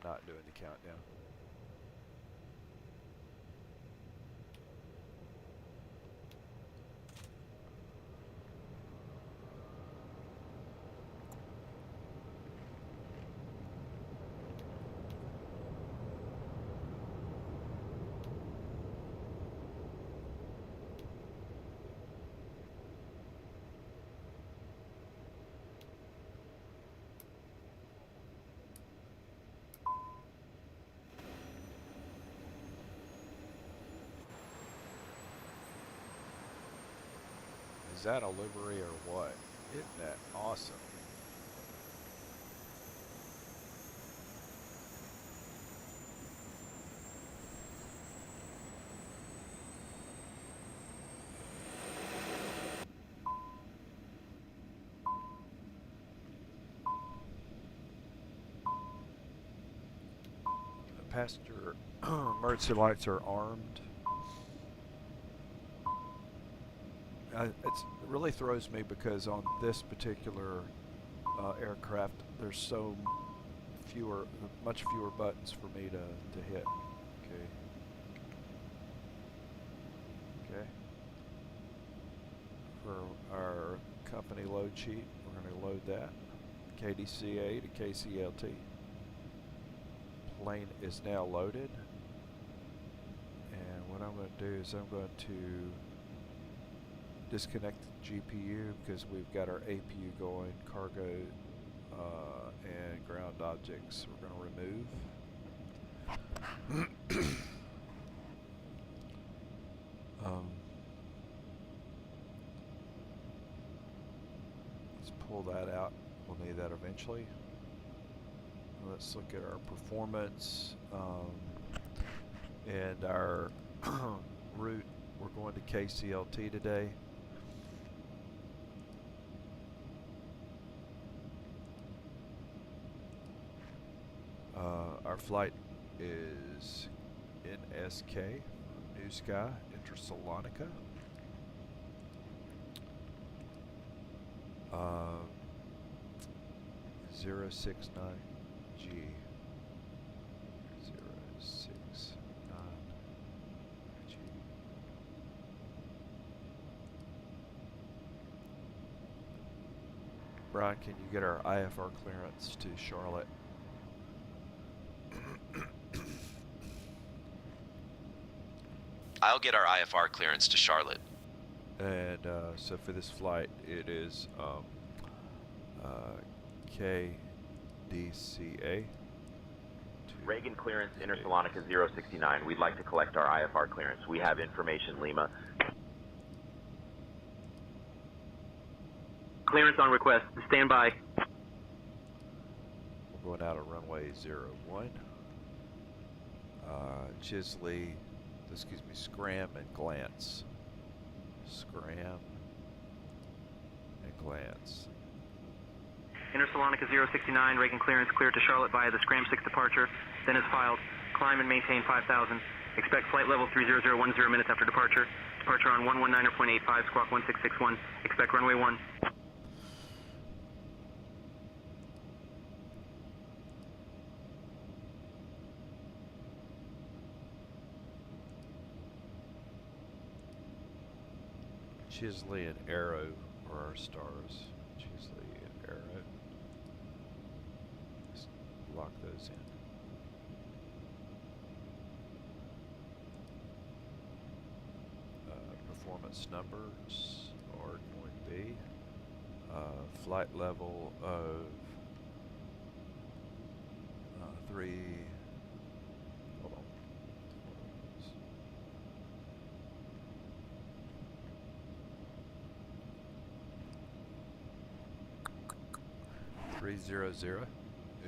not doing the countdown. Is that a livery or what? Isn't that awesome? The passenger emergency lights are armed. It really throws me because on this particular aircraft, there's so much fewer buttons for me to hit. Okay. Okay. For our company load sheet, we're going to load that. KDCA to KCLT. Plane is now loaded. And what I'm going to do is I'm going to disconnect the GPU because we've got our APU going, cargo and ground objects we're going to remove. Let's pull that out. We'll need that eventually. Let's look at our performance and our route. We're going to KCLT today. Our flight is NSK, New Sky, Intersalonica. 069G. 069G. Brian, can you get our IFR clearance to Charlotte? I'll get our IFR clearance to Charlotte. And so for this flight, it is KDCA. Reagan clearance, Intersalonica 069. We'd like to collect our IFR clearance. We have information, Lima. Clearance on request. Stand by. We're going out of runway 01. Chisley, excuse me, Scram and Glance. Scram and Glance. Intersalonica 069, Reagan clearance cleared to Charlotte via the Scram 6 departure, then is filed. Climb and maintain 5,000. Expect flight level 30010 minutes after departure. Departure on 119.85, squawk 1661. Expect runway 1. Chisley and Arrow are our stars. Chisley and Arrow. Just lock those in. Performance numbers are going to be flight level of 3. Hold on. 300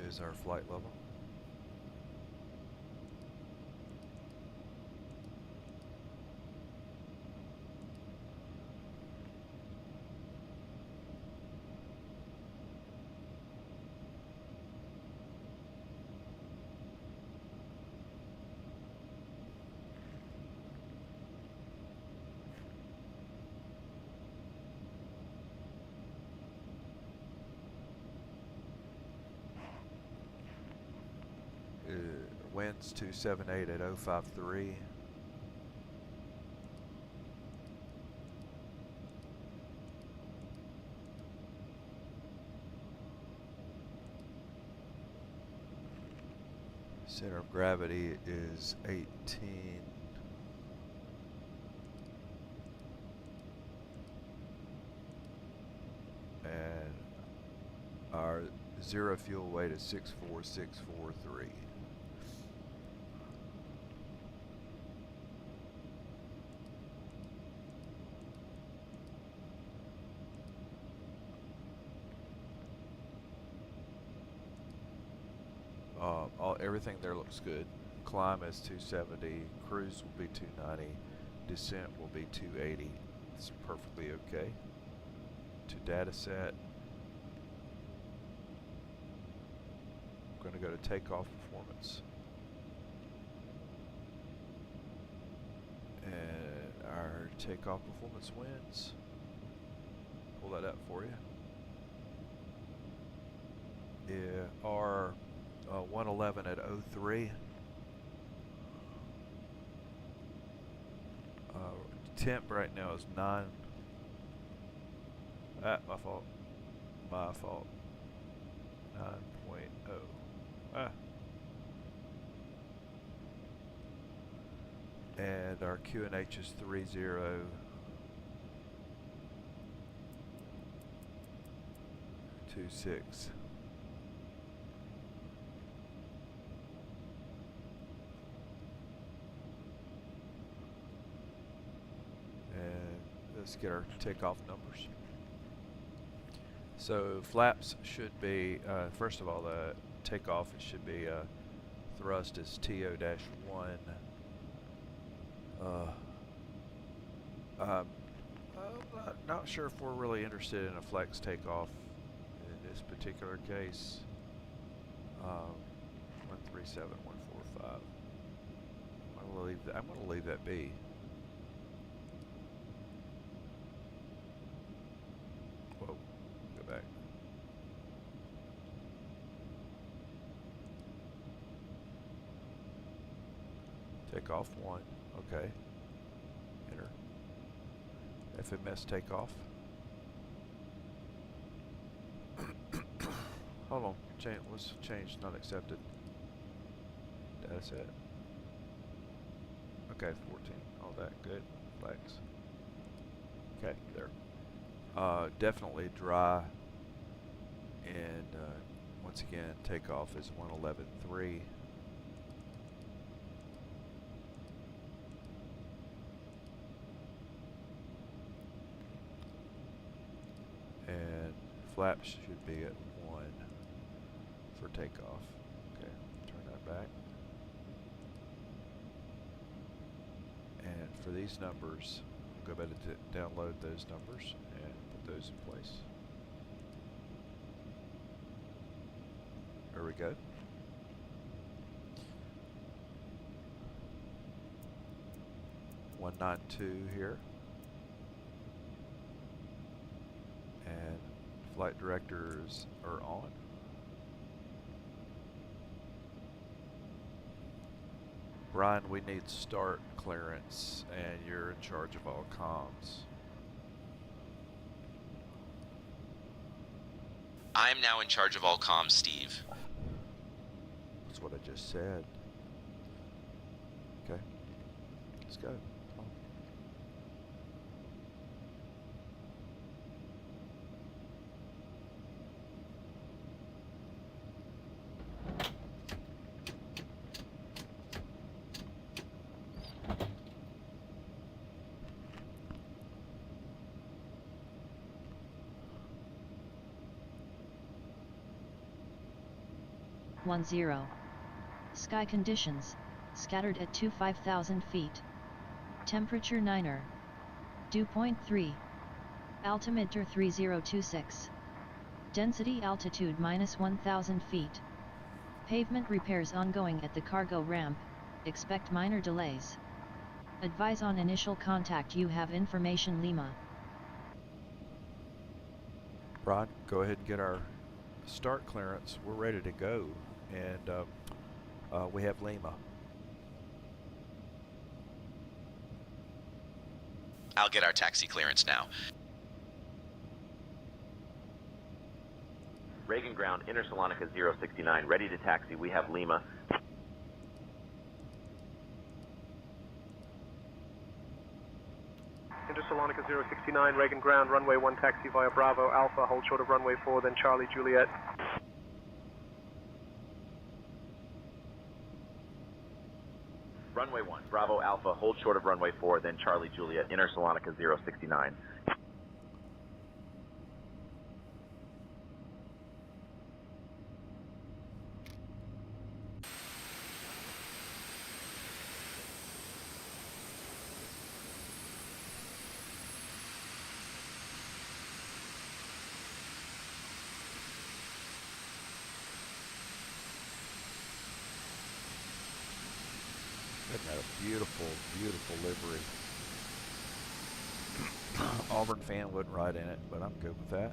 is our flight level. winds 278 at 053. Center of gravity is 18. And our zero fuel weight is 64643. Everything there looks good. Climb is 270, cruise will be 290, descent will be 280. It's perfectly okay. To data set, I'm going to go to takeoff performance. And our takeoff performance wins. Pull that up for you. Yeah, our 111 at 03. Temp right now is 9. My fault. My fault. 9.0. And our QNH is 3026. Let's get our takeoff numbers. So flaps should be, first of all, the takeoff, it should be thrust is TO-1. I'm not sure if we're really interested in a flex takeoff in this particular case. 137145. I'm going to leave that be. Whoa, go back. Takeoff 1, okay. Enter. FMS takeoff. Hold on, let's change not accepted. Data set. Okay, 14, all that, good, flags. Okay, there. Definitely dry, and once again, takeoff is 111.3. And flaps should be at 1 for takeoff. Okay, turn that back. And for these numbers, we'll go back to download those numbers and put those in place. There we go. $192 here. And flight directors are on. Brian, we need start clearance, and you're in charge of all comms. I'm now in charge of all comms, Steve. That's what I just said. Okay, let's go. Come on. One zero. Sky conditions, scattered at 5,000 feet. Temperature 9er. Dew point 3. Altimeter 3026. Density altitude -1,000 feet. Pavement repairs ongoing at the cargo ramp, expect minor delays. Advise on initial contact, you have information Lima. Brian, go ahead and get our start clearance. We're ready to go. And We have Lima. I'll get our taxi clearance now. Reagan ground, Intersalonica 069, ready to taxi. We have Lima. Intersalonica 069, Reagan ground, runway 1 taxi via Bravo Alpha, hold short of runway 4, then Charlie Juliet. Runway 1, Bravo Alpha, hold short of runway 4, then Charlie Juliet, Intersalonica 069. Isn't that a beautiful, beautiful livery? Auburn fan wouldn't ride in it, but I'm good with that.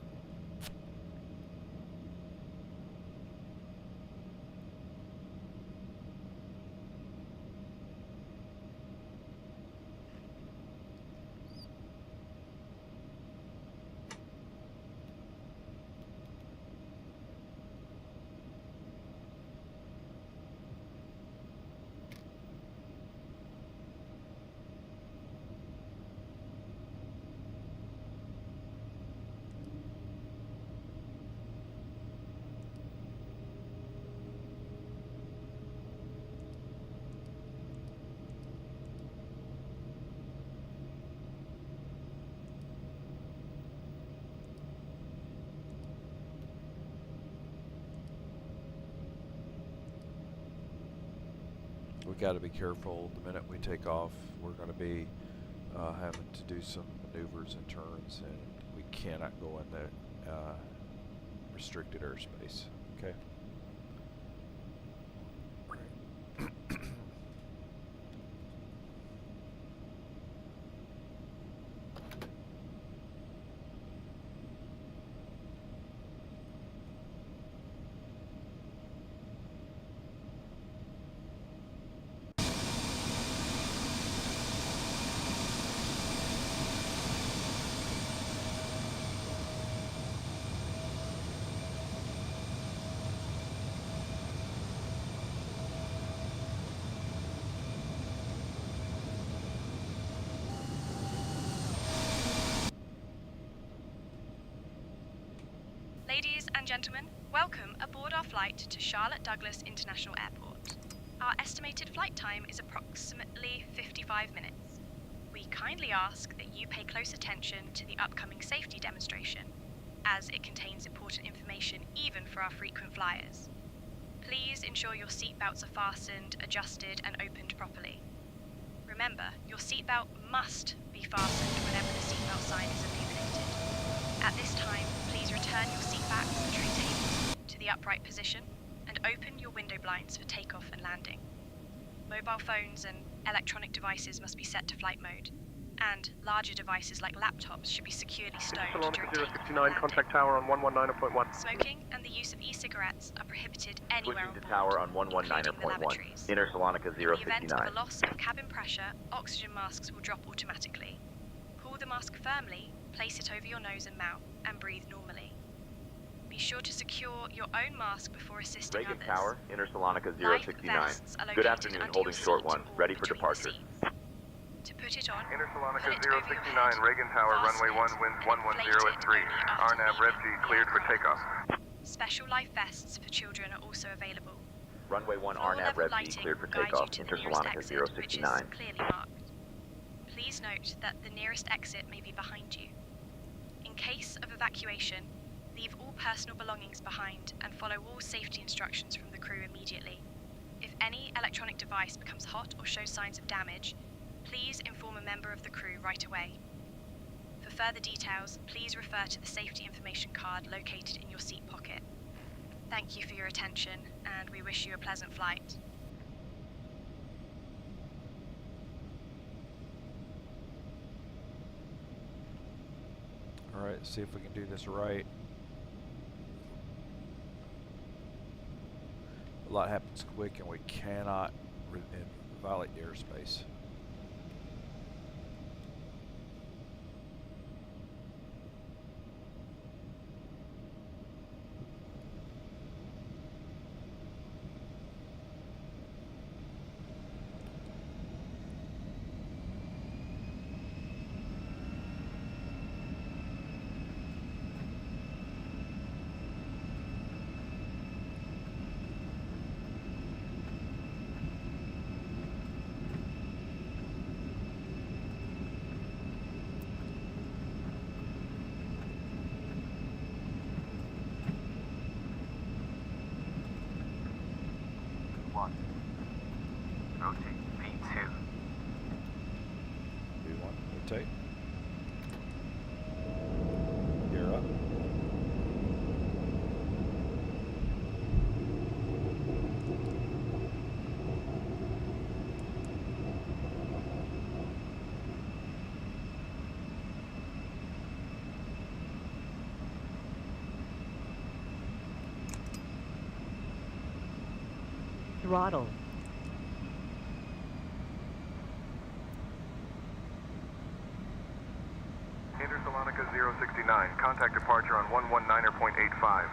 We got to be careful. The minute we take off, we're going to be having to do some maneuvers and turns, and we cannot go in the restricted airspace. Okay. Ladies and gentlemen, welcome aboard our flight to Charlotte Douglas International Airport. Our estimated flight time is approximately 55 minutes. We kindly ask that you pay close attention to the upcoming safety demonstration, as it contains important information even for our frequent flyers. Please ensure your seatbelts are fastened, adjusted, and opened properly. Remember, your seatbelt must be fastened whenever the seatbelt sign is illuminated. At this time, please return your seat back from the tray table to the upright position and open your window blinds for takeoff and landing. Mobile phones and electronic devices must be set to flight mode, and larger devices like laptops should be securely stowed during Intersalonica takeoff and 069, landing. contact tower on 119.1. Smoking and the use of e-cigarettes are prohibited anywhere Switching on to board, tower on including the 119.1. lavatories. Intersalonica In the event of 069. a loss of cabin pressure, oxygen masks will drop automatically. Pull the mask firmly, place it over your nose and mouth, and breathe normally. Be sure to secure your own mask before assisting Reagan others. Tower, Intersalonica Life 069. vests are Good located afternoon, under holding your short seat one, or ready for between the departure. seats. To put it on, Intersalonica pull it over your 069, head, Reagan Tower, fasten runway 1, it, winds and inflate 110 it at 3. only after RNAV leaving Red G the cleared for aircraft. takeoff. Special life vests for children are also available. Runway 1 Floor RNAV level Red B lighting cleared for will guide takeoff. you to the nearest Intersalonica exit, which is 069. clearly marked. Please note that the nearest exit may be behind you. In case of evacuation, leave all personal belongings behind and follow all safety instructions from the crew immediately. If any electronic device becomes hot or shows signs of damage, please inform a member of the crew right away. For further details, please refer to the safety information card located in your seat pocket. Thank you for your attention, and we wish you a pleasant flight. All right, let's see if we can do this right. a lot happens quick, and we cannot violate the airspace. Rotate V2. V1, rotate. Gear up. Throttle. Intersalonica 069, contact departure on 119.85.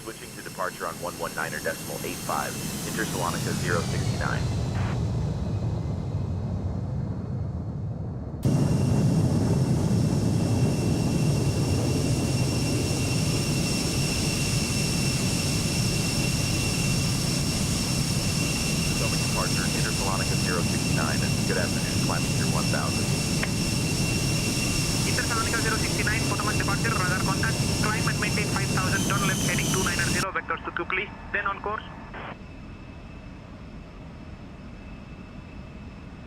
Switching to departure on 119.85. Intersalonica 069. Departure, Intersalonica 069, and good afternoon, climbing through 1000. Intersalonica 069, Potomac departure, radar contact, climb and maintain 5000, turn left heading 290, vectors to Kukli, then on course.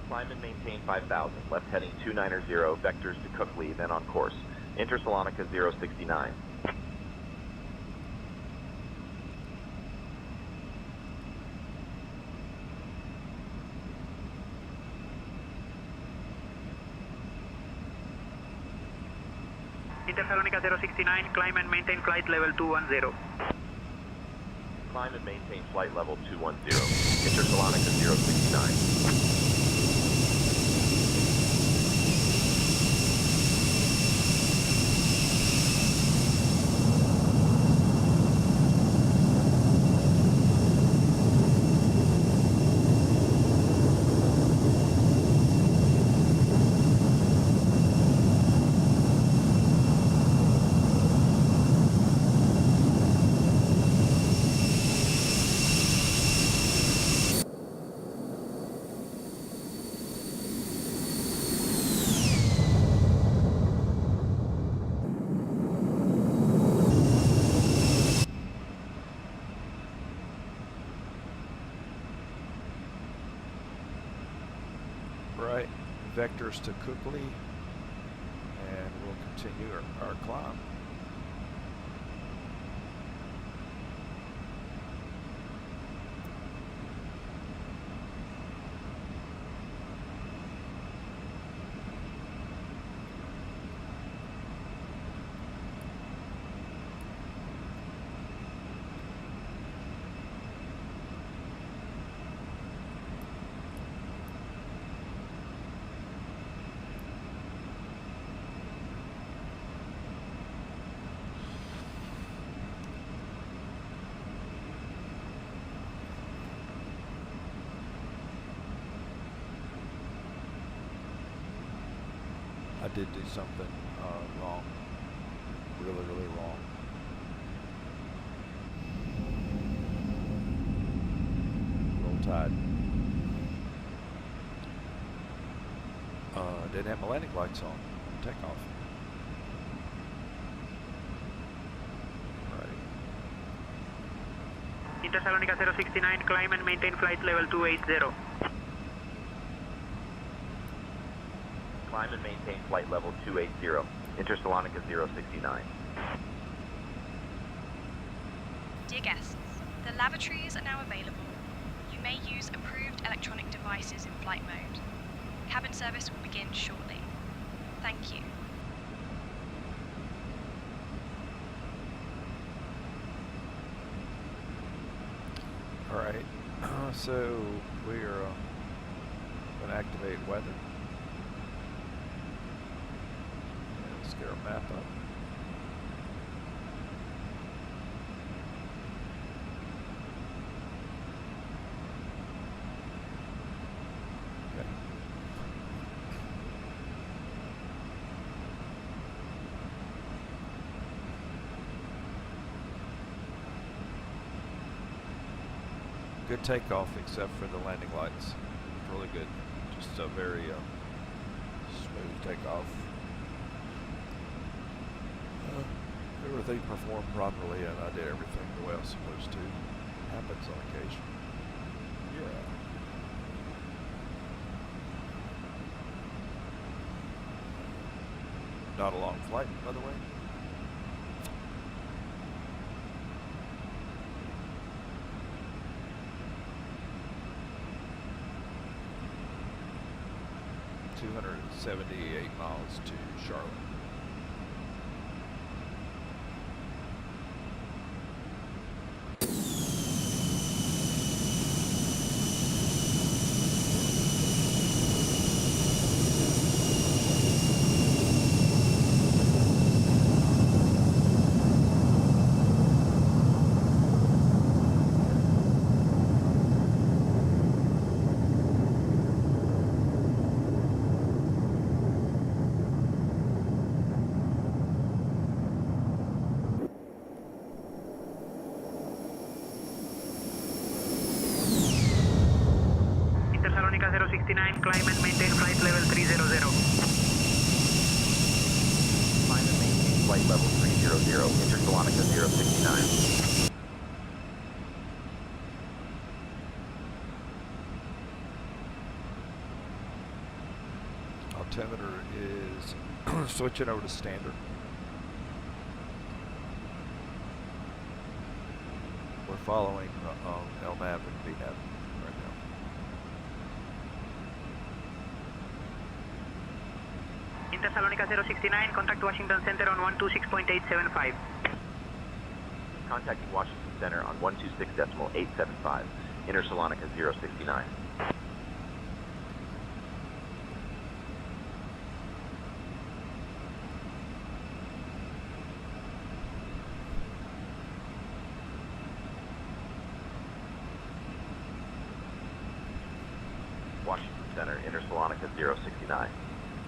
Climb and maintain 5000, left heading 290, vectors to Kukli, then on course. Intersalonica 069. Intersalonica 069, climb and maintain flight level 210. Climb and maintain flight level 210. Intersalonica 069. Right, vectors to Kukli, and we'll continue our climb. I did do something wrong, really wrong. Roll Tide. Didn't have my landing lights on. Takeoff. Right. Intersalonica 069, climb and maintain flight level 280. Climb and maintain flight level 280. Intersalonica 069. Dear guests, the lavatories are now available. You may use approved electronic devices in flight mode. Cabin service will begin shortly. Thank you. Alright, so we are going to activate weather. Let's get our map up. Okay. Good takeoff except for the landing lights. Really good. Just a very smooth takeoff. Everything performed properly and I did everything the way I was supposed to. Happens on occasion. Yeah. Not a long flight, by the way. $278 miles to Charlotte. Intersalonica 069, climb and maintain flight level 300. Climb and maintain flight level 300, Intersalonica 069. Altimeter is switching over to standard. We're following LNAV and VNAV right now. Intersalonica 069, contact Washington Center on 126.875. Contacting Washington Center on 126.875. Intersalonica 069. Washington Center, Intersalonica 069.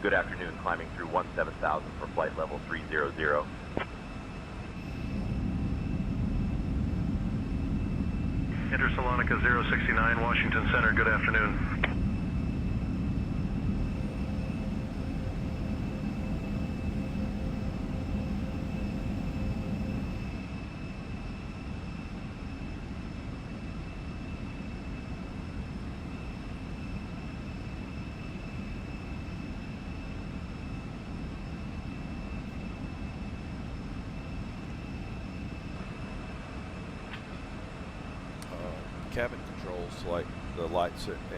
Good afternoon, climbing through 17,000 for flight level 300. Intersalonica 069, Washington Center, good afternoon. Cabin controls, like the lights and the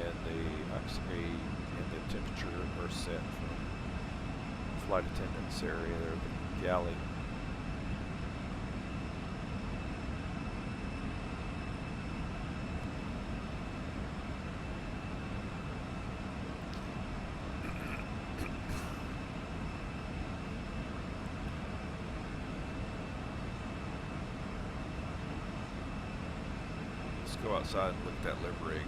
temperature are set from flight attendants area there, the galley. Go outside and look at that livery again.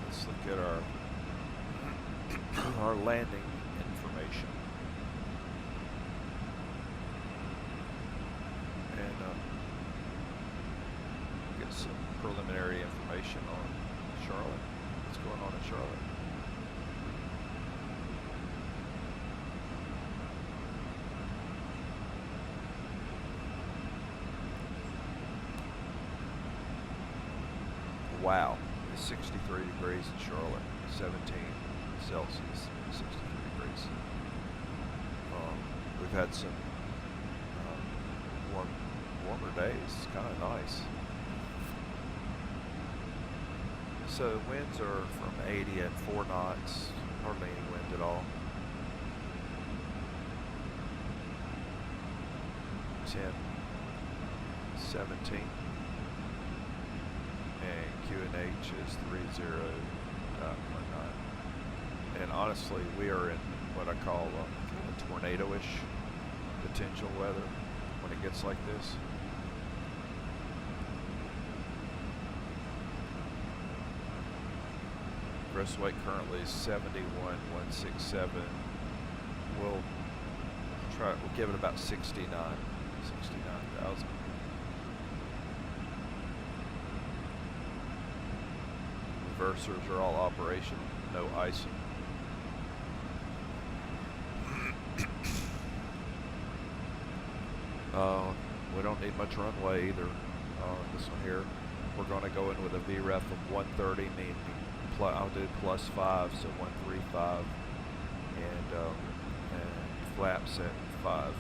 Let's look at our landing information. Charlotte. Wow, it's 63 degrees in Charlotte, 17 Celsius, 63 degrees. We've had some warmer days. It's kind of nice. So winds are from 80 at 4 knots, hardly any wind at all. 10, 17. And QNH is 30.19. And honestly, we are in what I call kind of tornado-ish potential weather when it gets like this. Gross weight currently is 71,167. We'll give it about 69,000. Reversers are all operational, no icing. We don't need much runway either. This one here, we're going to go in with a VREF of 130, meaning I'll do +5, so 135, and flaps at 5.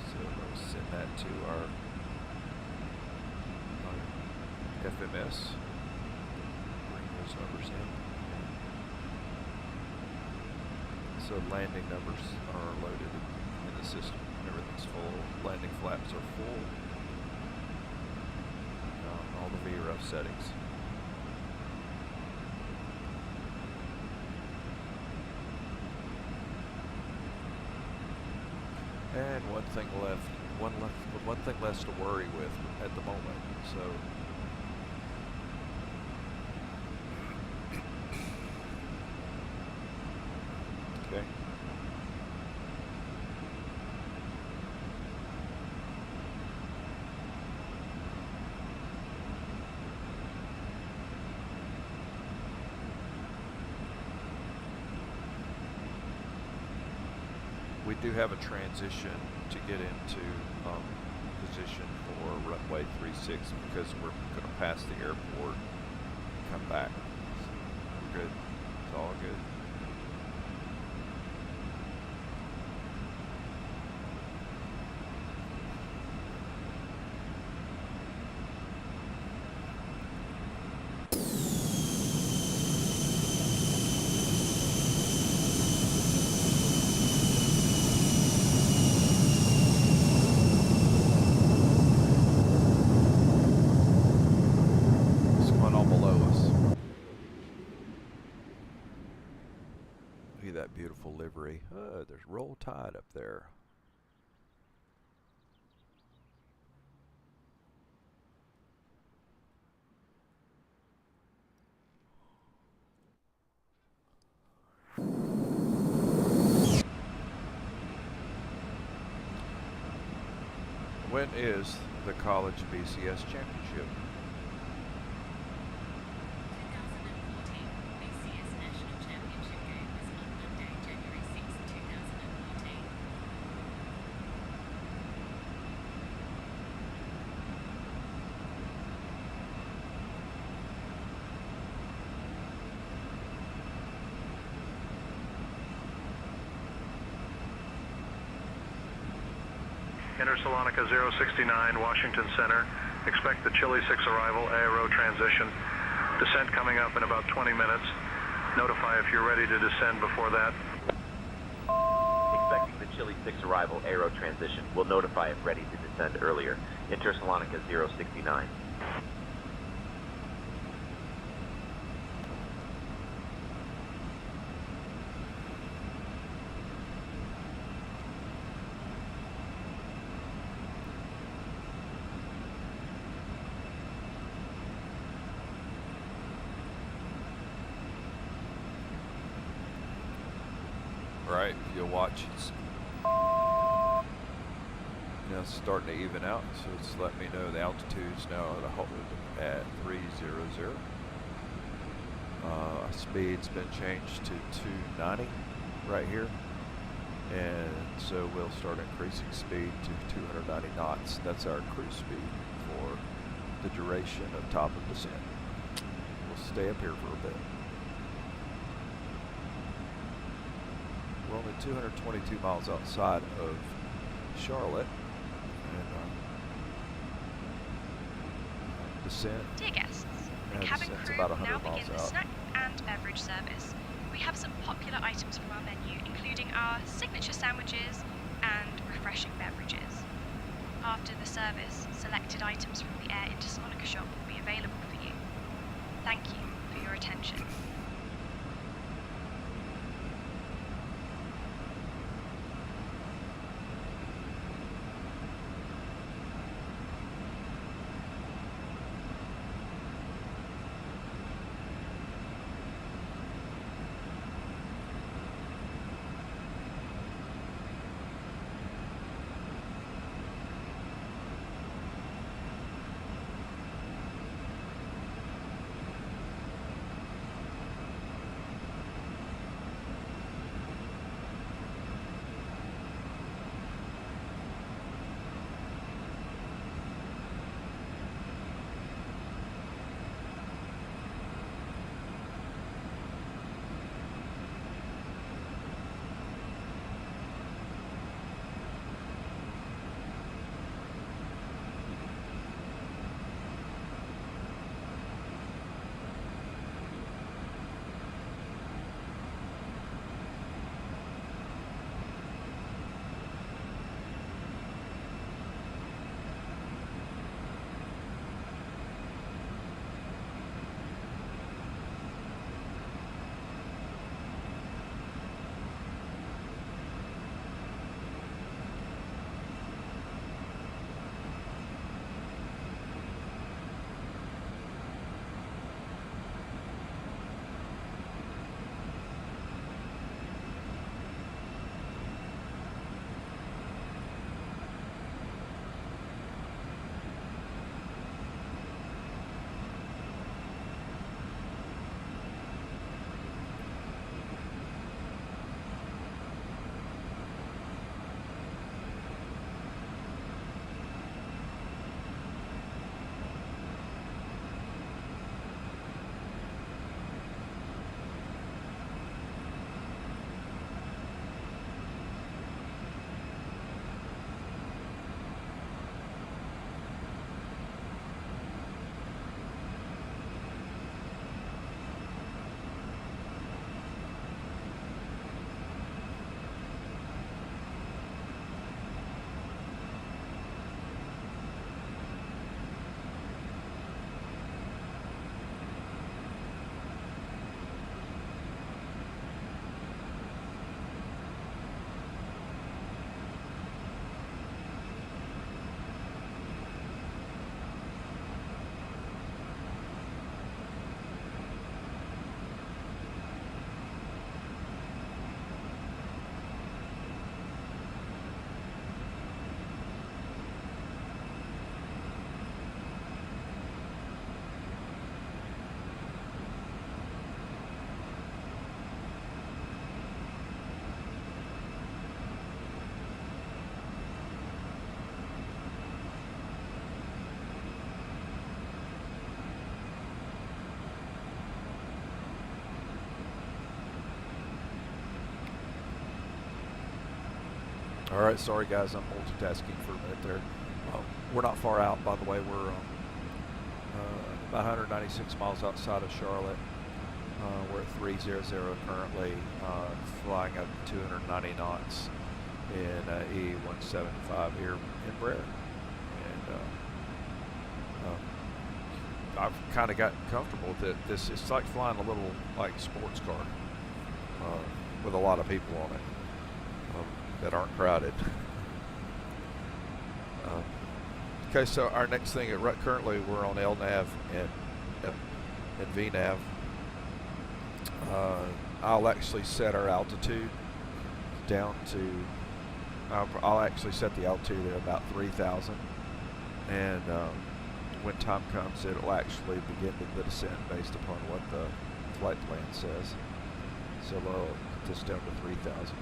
So we'll send that to our FMS. Bring those numbers in. So landing numbers are loaded in the system. Everything's full. Landing flaps are full. All the VREF settings. And one thing less to worry with at the moment. So okay. We do have a transition to get into position for runway 36 because we're going to pass the airport and come back. So we're good. It's all good. That beautiful livery. There's Roll Tide up there. When is the College BCS Championship? Intersalonica 069, Washington Center. Expect the Chile 6 arrival, aero transition. Descent coming up in about 20 minutes. Notify if you're ready to descend before that. Expecting the Chile 6 arrival, aero transition. We'll notify if ready to descend earlier. Intersalonica 069. Right, if you'll watch, it's starting to even out, so it's letting me know the altitude's now at 300. Speed's been changed to 290 right here, and so we'll start increasing speed to 290 knots. That's our cruise speed for the duration of top of descent. We'll stay up here for a bit. We're only 222 miles outside of Charlotte, and descent. Dear guests, the cabin crew about will 100 now miles begin the out. snack and beverage service. We have some popular items from our menu, including our signature sandwiches and refreshing beverages. After the service, selected items from the Air Intersalonica shop will be available for you. Thank you for your attention. All right, sorry guys, I'm multitasking for a minute there. We're not far out, by the way. We're about 196 miles outside of Charlotte. We're at 300 currently, flying up 290 knots in E175 here in Embraer. And I've kind of gotten comfortable with it. It's like flying a little like sports car with a lot of people on it that aren't crowded. Okay, so our next thing, currently we're on LNAV and VNAV. I'll actually set our altitude down to, I'll actually set the altitude at about 3,000, and when time comes it'll actually begin the descent based upon what the flight plan says. So I'll get this down to 3,000.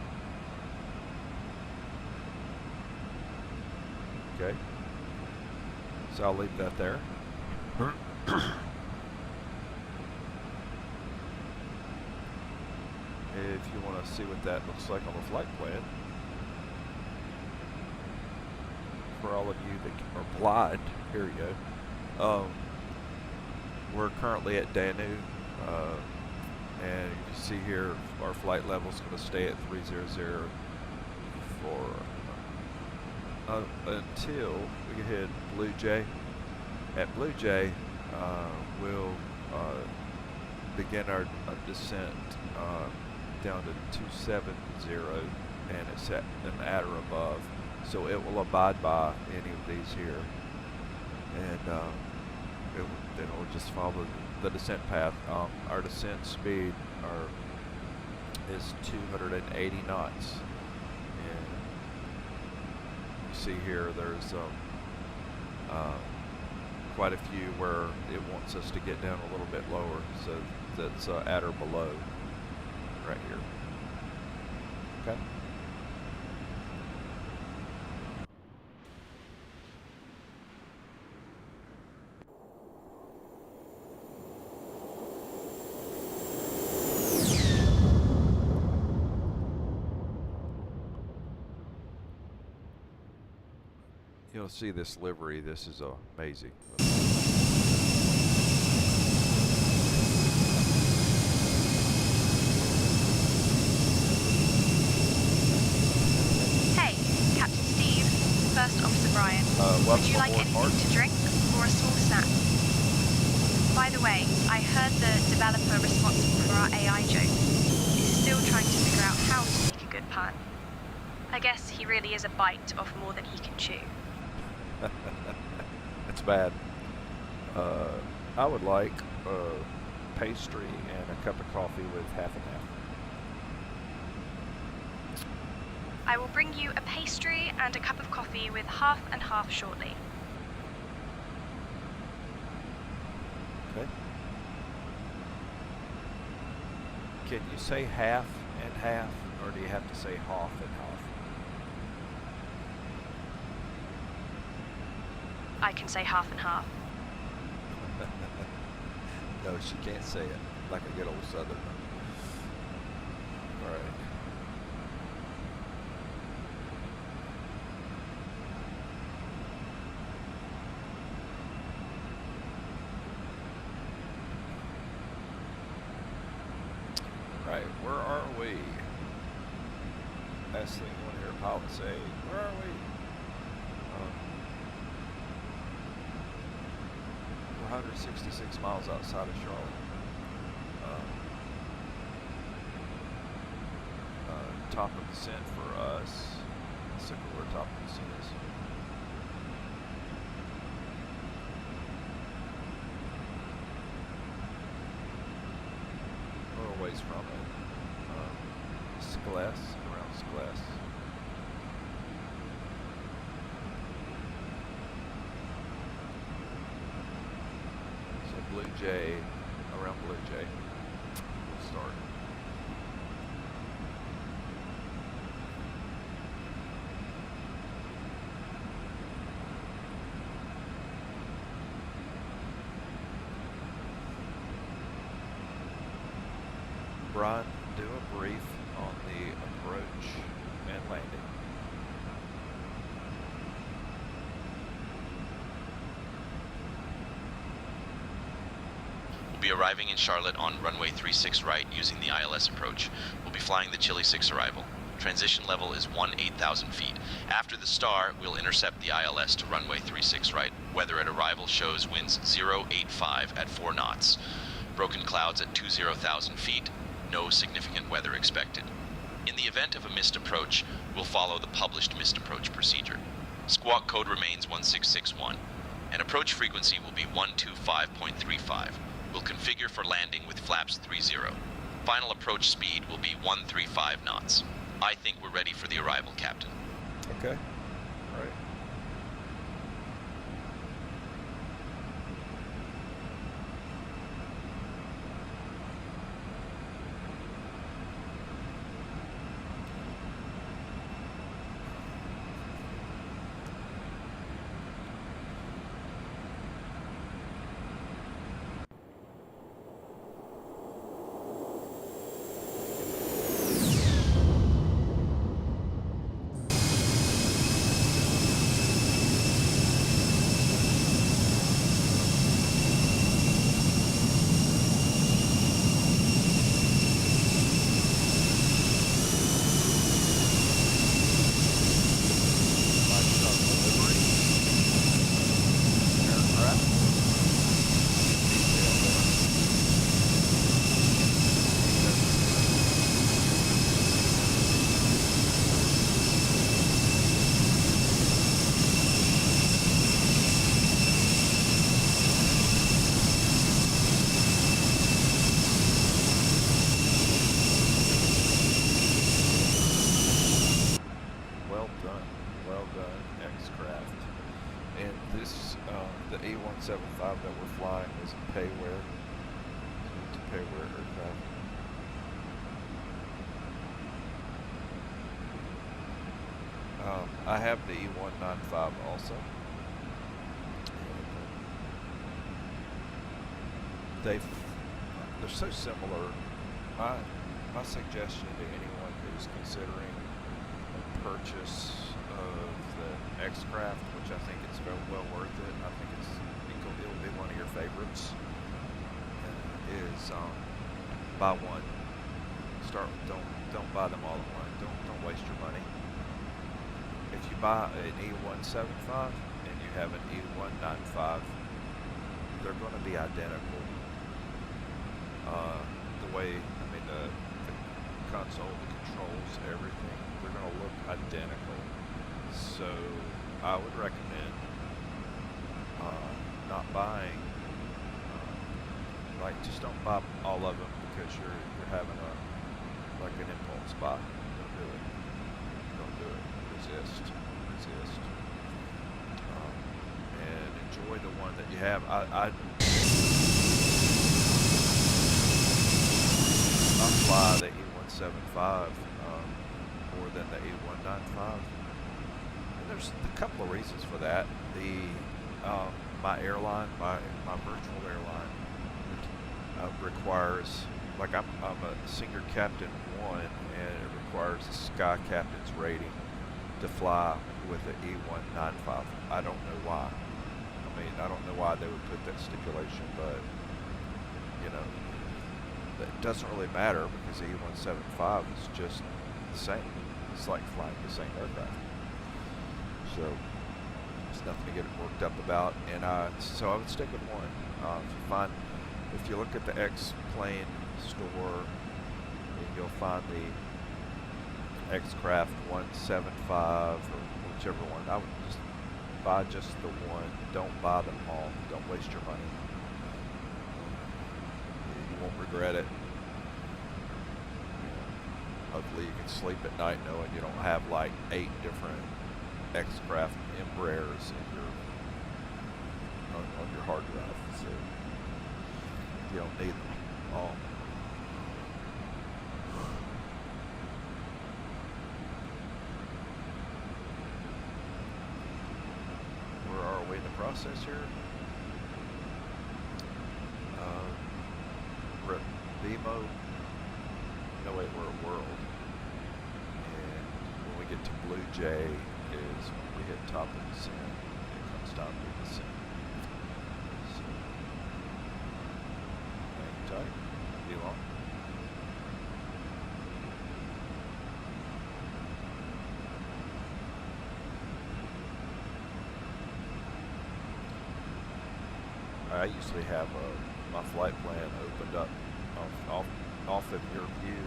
Okay. So I'll leave that there. If you want to see what that looks like on the flight plan, for all of you that are blind, here you go. We're currently at Danu, and you can see here our flight level is going to stay at 300 for until we get hit Blue Jay. At Blue Jay, we'll begin our descent down to 270, and it's at or above, so it will abide by any of these here, and then it will just follow the descent path. Our descent speed is 280 knots, and you see here there's quite a few where it wants us to get down a little bit lower, so that's at or below right here. Okay. You'll see this livery. This is amazing. Hey, Captain Steve, First Officer Brian. Would you like anything to drink or a small snack? By the way, I heard the developer responsible for our AI joke is still trying to figure out how to make a good pun. I guess he really is a bite off more than he can chew. That's bad. I would like pastry and a cup of coffee with half and half. I will bring you a pastry and a cup of coffee with half and half shortly. Okay. Can you say half and half, or do you have to say half and half? I can say half and half. No, she can't say it like a good old Southerner. All right. Right, where are we? Last thing I want to hear a pilot say, where are we? We're 166 miles outside of Charlotte. Top of descent for us. Let's look at where top of descent is. A little ways from it. Sklass, around Sklass. So Blue Jay, around Blue Jay, we'll start. Brian, do a brief on the approach and landing. We'll be arriving in Charlotte on runway 36 right using the ILS approach. We'll be flying the Chile 6 arrival. Transition level is 8,000 feet. After the star, we'll intercept the ILS to runway 36 right. Weather at arrival shows winds 085 at 4 knots. Broken clouds at 20,000 feet. No significant weather expected. In the event of a missed approach, we'll follow the published missed approach procedure. Squawk code remains 1661, and approach frequency will be 125.35. We'll configure for landing with flaps 30. Final approach speed will be 135 knots. I think we're ready for the arrival, Captain. Okay. All right. E175 that we're flying is a payware. It's a payware aircraft. I have the E195 also. They're so similar. My suggestion to anyone who's considering a purchase of the X-Craft, which I think is very well worth it, I think it'll be one of your favorites, is buy one. Don't buy them all at once. Don't waste your money. If you buy an E175 and you have an E195, they're going to be identical. The way, the console, the controls, everything, they're going to look identical. So I would recommend not buying, just don't buy all of them because you're having an impulse buy. Don't do it. Don't do it. Resist. And enjoy the one that you have. I fly the E175 more than the E195, and there's a couple of reasons for that. My airline, my virtual airline, requires, I'm a senior captain 1, and it requires a sky captain's rating to fly with the E195. I don't know why. I don't know why they would put that stipulation, but it doesn't really matter because the E175 is just the same. It's like flying the same aircraft. So there's nothing to get worked up about. And so I would stick with one. If you look at the Xplane store, you'll find the X-Craft 175 or whichever one. I would just buy just the one. Don't buy them all. Don't waste your money. You won't regret it. Hopefully you can sleep at night knowing you don't have 8 different X-Craft Embraers on your hard drive. So you don't need them all. Where are we in the process here? We're at BMO. No, wait, we're at World. And when we get to Blue Jay is when we hit top of descent. It comes down to descent. So, hang tight. Be long. I usually have my flight plan opened up off of your view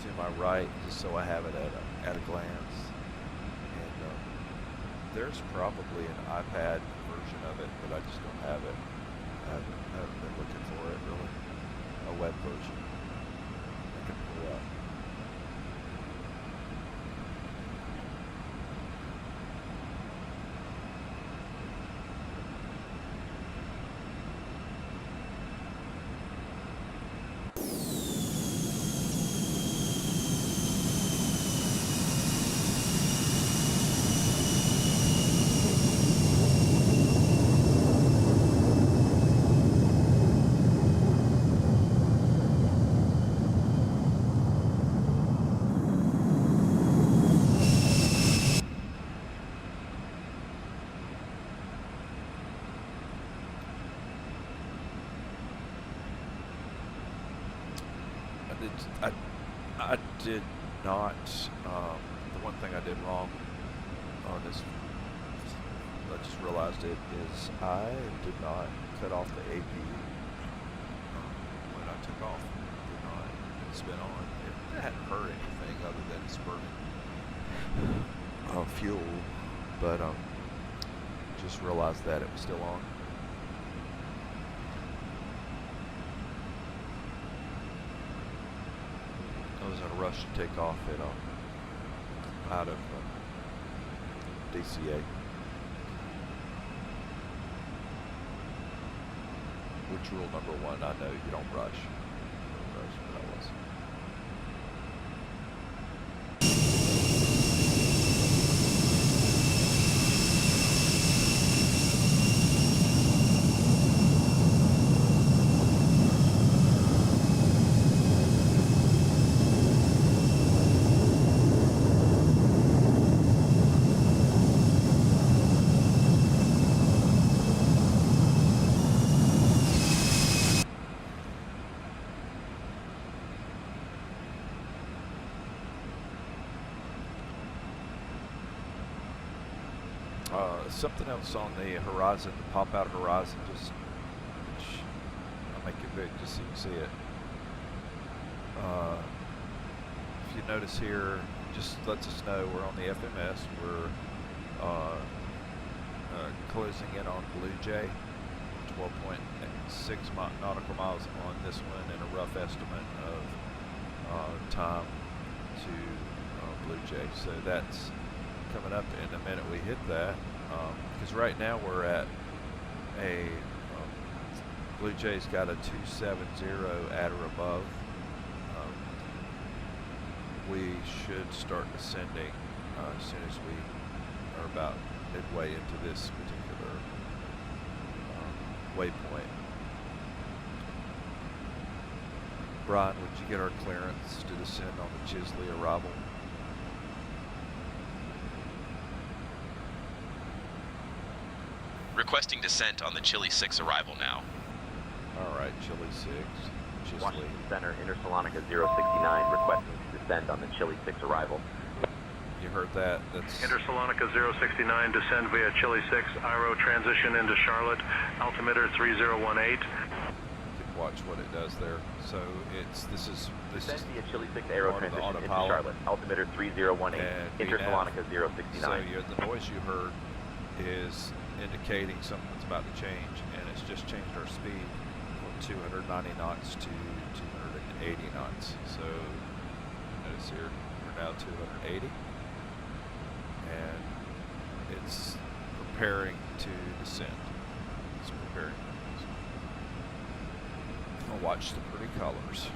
to my right, just so I have it at a glance. And there's probably an iPad version of it, but I just don't have it. I haven't been looking for it really. A web version I can pull up. I did not, the one thing I did wrong on this, I just realized it, is I did not cut off the APU when I took off. Did not spin on. It hadn't hurt anything other than it's burning fuel, but just realized that it was still on. I was in a rush to take off it out of DCA. which rule number 1, I know you don't rush. Don't rush, but I was. Something else on the horizon, the pop-out horizon, just I'll make it big just so you can see it. If you notice here, just lets us know we're on the FMS. We're closing in on Blue Jay, 12.6 nautical miles on this one, and a rough estimate of time to Blue Jay. So that's coming up in a minute we hit that. Because right now we're at a Blue Jay's got a 270 at or above. We should start descending as soon as we are about midway into this particular waypoint. Brian, would you get our clearance to descend on the Chisley arrival? Requesting descent on the Chile 6 arrival now. All right, Chile 6, Chisley. Washington Center, Intersalonica 069, requesting to descend on the Chile 6 arrival. You heard that? That's Intersalonica 069, descend via Chile 6, IRO transition into Charlotte, altimeter 3018. You can watch what it does there. So this is Descend via Chile 6 aero transition into Charlotte, altimeter 3018, Intersalonica 069. So the noise you heard is indicating something's about to change, and it's just changed our speed from 290 knots to 280 knots. So notice here we're now 280, and it's preparing to descend. It's preparing. I'll watch the pretty colors.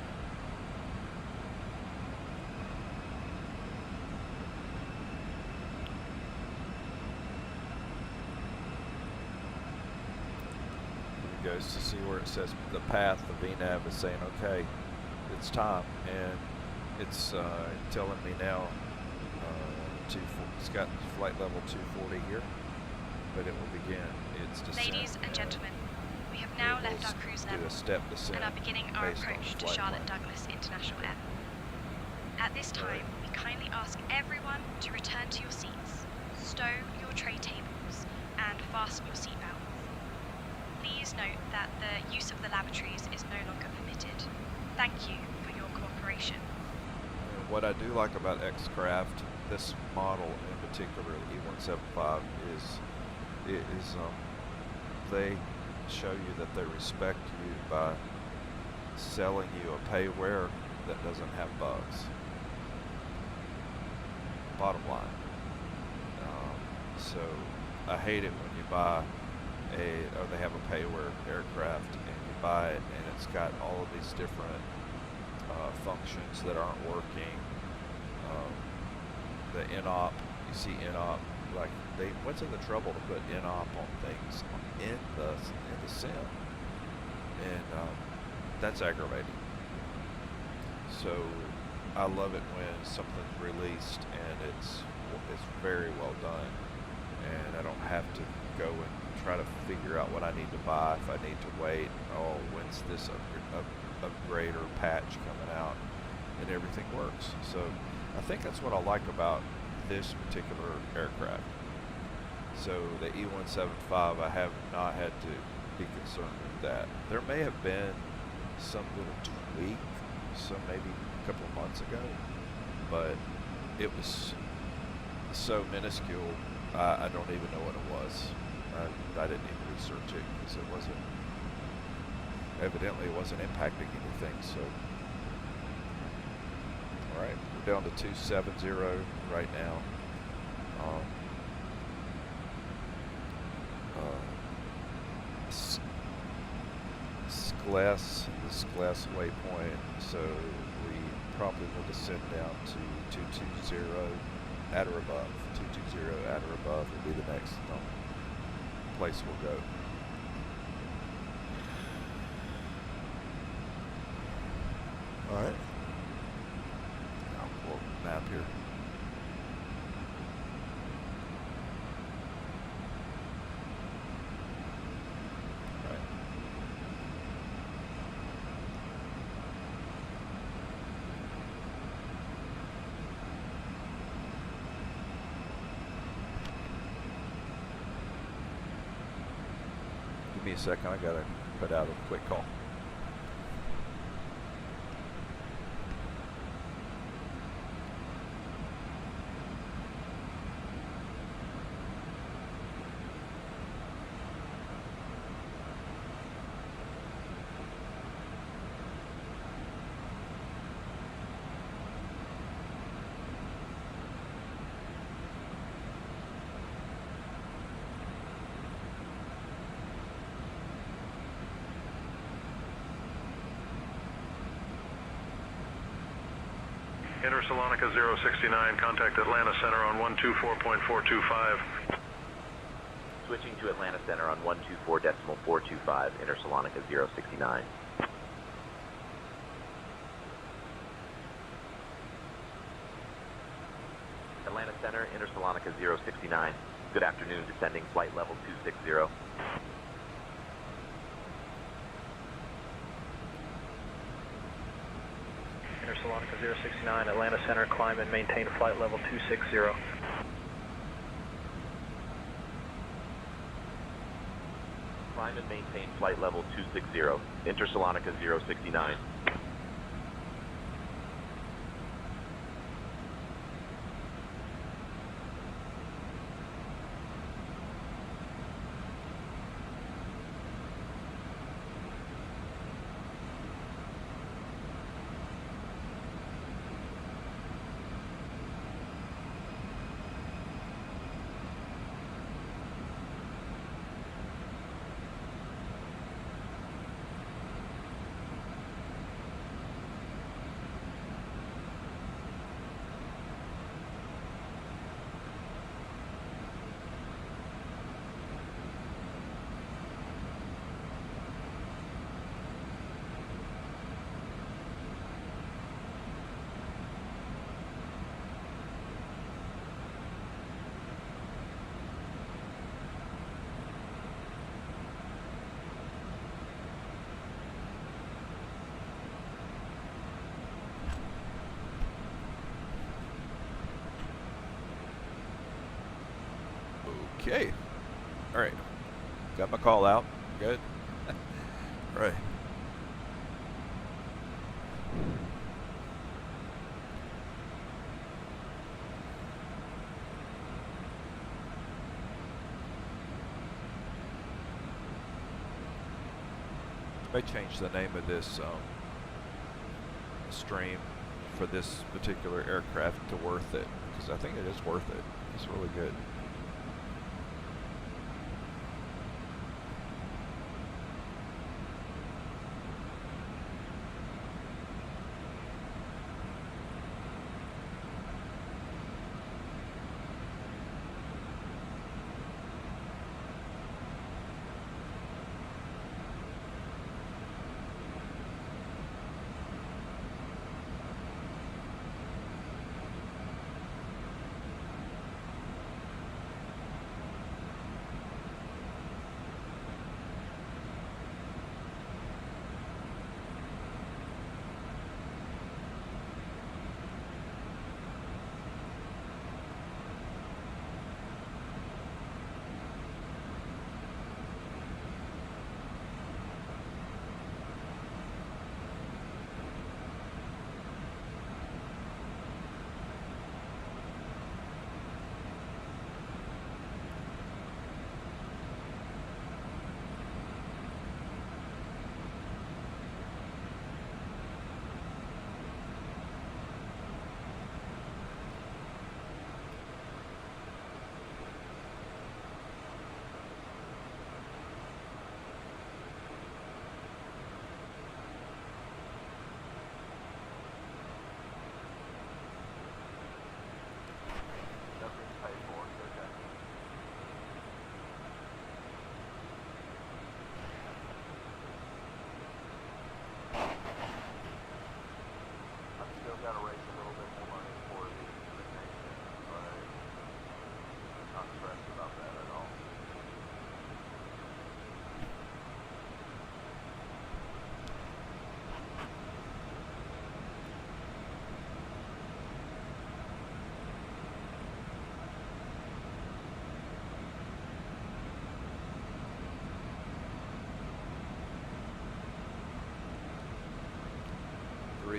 Goes to see where it says the path. The VNAV is saying, okay, it's time, and it's telling me now it's got flight level 240 here, but it will begin its descent. Ladies and gentlemen, we have now left our cruise level and are beginning our approach to Charlotte Douglas International Airport. At this time, we kindly ask everyone to return to your seats, stow your tray tables, and fasten your seatbelts. Please note that the use of the lavatories is no longer permitted. Thank you for your cooperation. What I do like about X-Craft, this model in particular, the E175, is they show you that they respect you by selling you a payware that doesn't have bugs. Bottom line. So I hate it when you buy they have a payware aircraft and you buy it and it's got all of these different functions that aren't working. The NOP, you see NOP, like they went to the trouble to put NOP on things in the sim, and that's aggravating. So I love it when something's released and it's very well done, and I don't have to go and try to figure out what I need to buy, if I need to wait, when's this upgrade or patch coming out, and everything works. So I think that's what I like about this particular aircraft. So the E175, I have not had to be concerned with that. There may have been some little tweak, maybe a couple of months ago, but it was so minuscule, I don't even know what it was. I didn't even research it because it wasn't impacting anything. So, all right, we're down to 270 right now. this glass waypoint, so we probably will descend down to 220 at or above. 220 at or above will be the next place we'll go. All right. I'll pull up the map here. Give me a second, I gotta put out a quick call. Intersalonica 069, contact Atlanta Center on 124.425. Switching to Atlanta Center on 124.425, Intersalonica 069. Atlanta Center, Intersalonica 069. Good afternoon, descending flight level 260. Intersalonica 069, Atlanta Center, climb and maintain flight level 260. Climb and maintain flight level 260, Intersalonica 069. Okay. All right. Got my call out. Good. All right. May change the name of this stream for this particular aircraft to Worth It, because I think it is worth it. It's really good.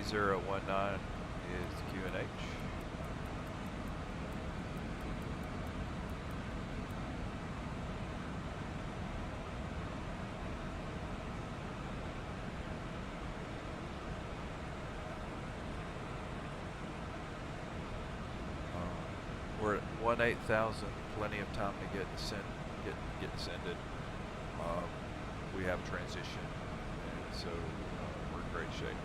3019 is QNH. We're at 18,000, plenty of time to get descended. We have transition, and so we're in great shape.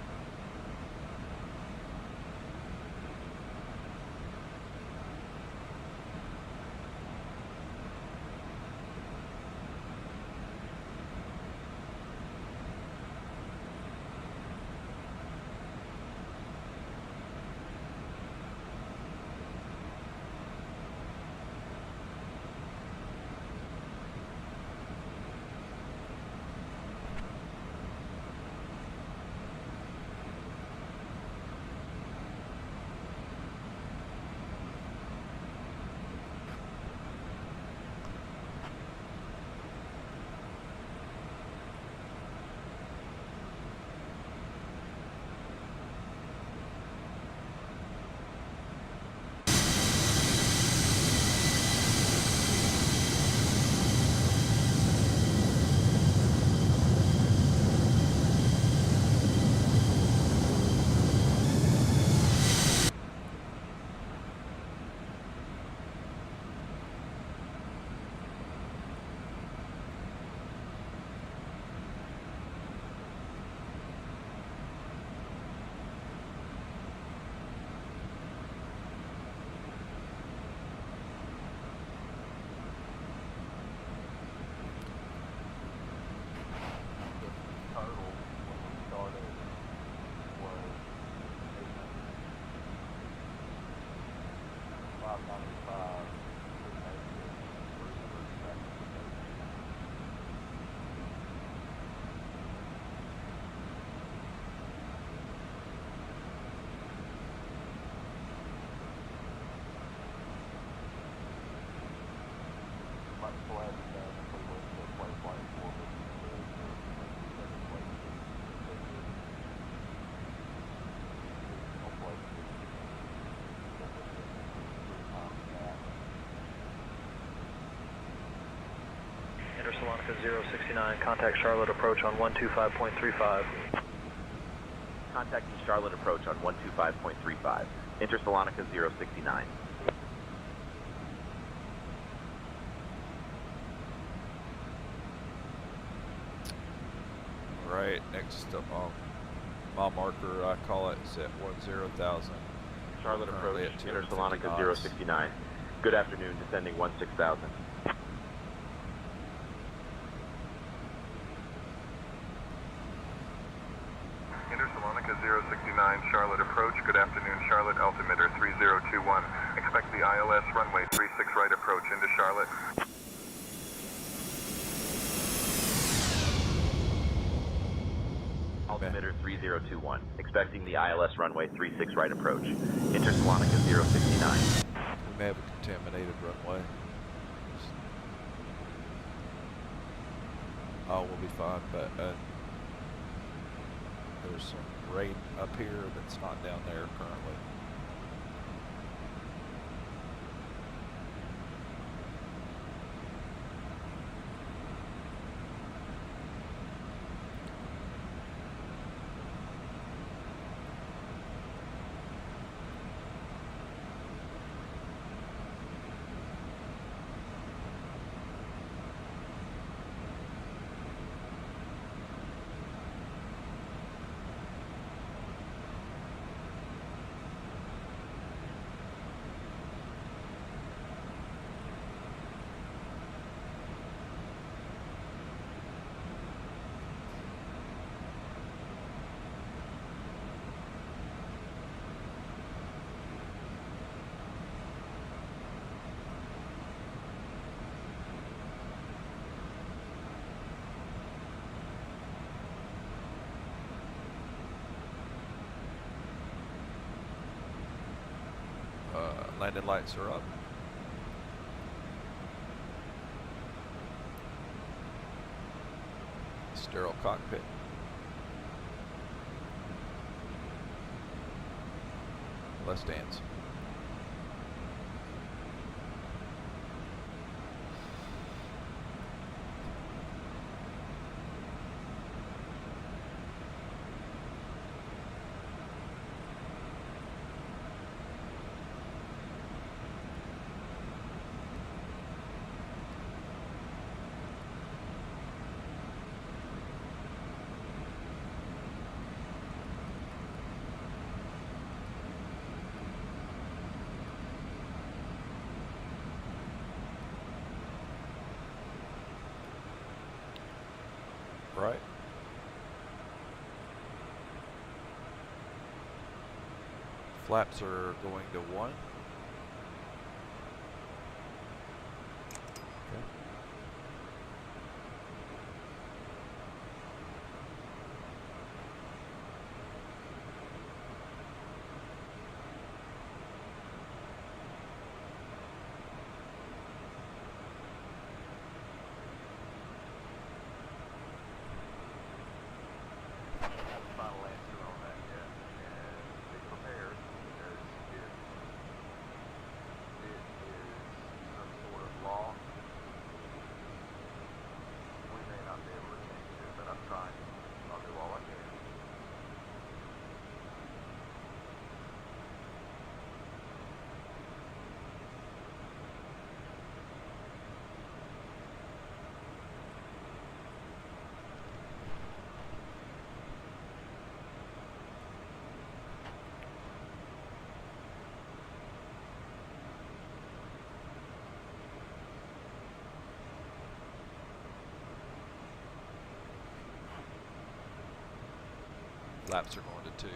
Intersalonica 069, contact Charlotte approach on 125.35. Contacting Charlotte approach on 125.35. Intersalonica 069. Right, next up on my marker, I call it, is at 10,000. Charlotte approach, Currently at 250 Intersalonica knots. 069. Good afternoon, descending 16,000. Intersalonica 069, Charlotte approach. Good afternoon, Charlotte, altimeter 3021. Expect the ILS runway 36 right approach into Charlotte. Altimeter 3021. Expecting the ILS runway 36 right approach. Intersalonica 069. We may have a contaminated runway. Oh, we'll be fine, but there's some rain up here that's not down there currently. Landing lights are up. Sterile cockpit. less dance. Right. Flaps are going to 1. Okay. Final answer on that yet, and be prepared because if it is some sort of law, we may not be able to change it, but I'm trying. I'll do all I can. Flaps are going to 2.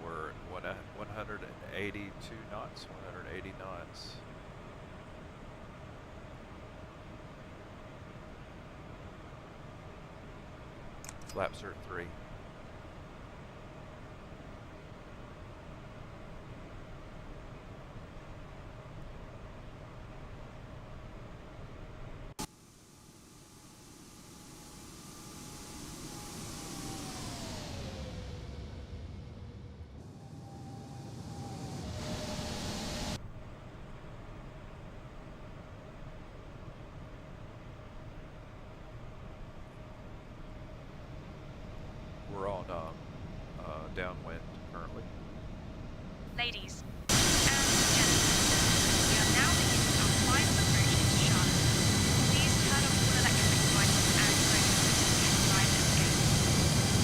We're at 182 knots, 180 knots. Flaps are at 3. We're on downwind currently. Ladies and gentlemen, we are now beginning our final approach into Charlotte. Please turn off all electronic devices and phone systems to arrive at the gate.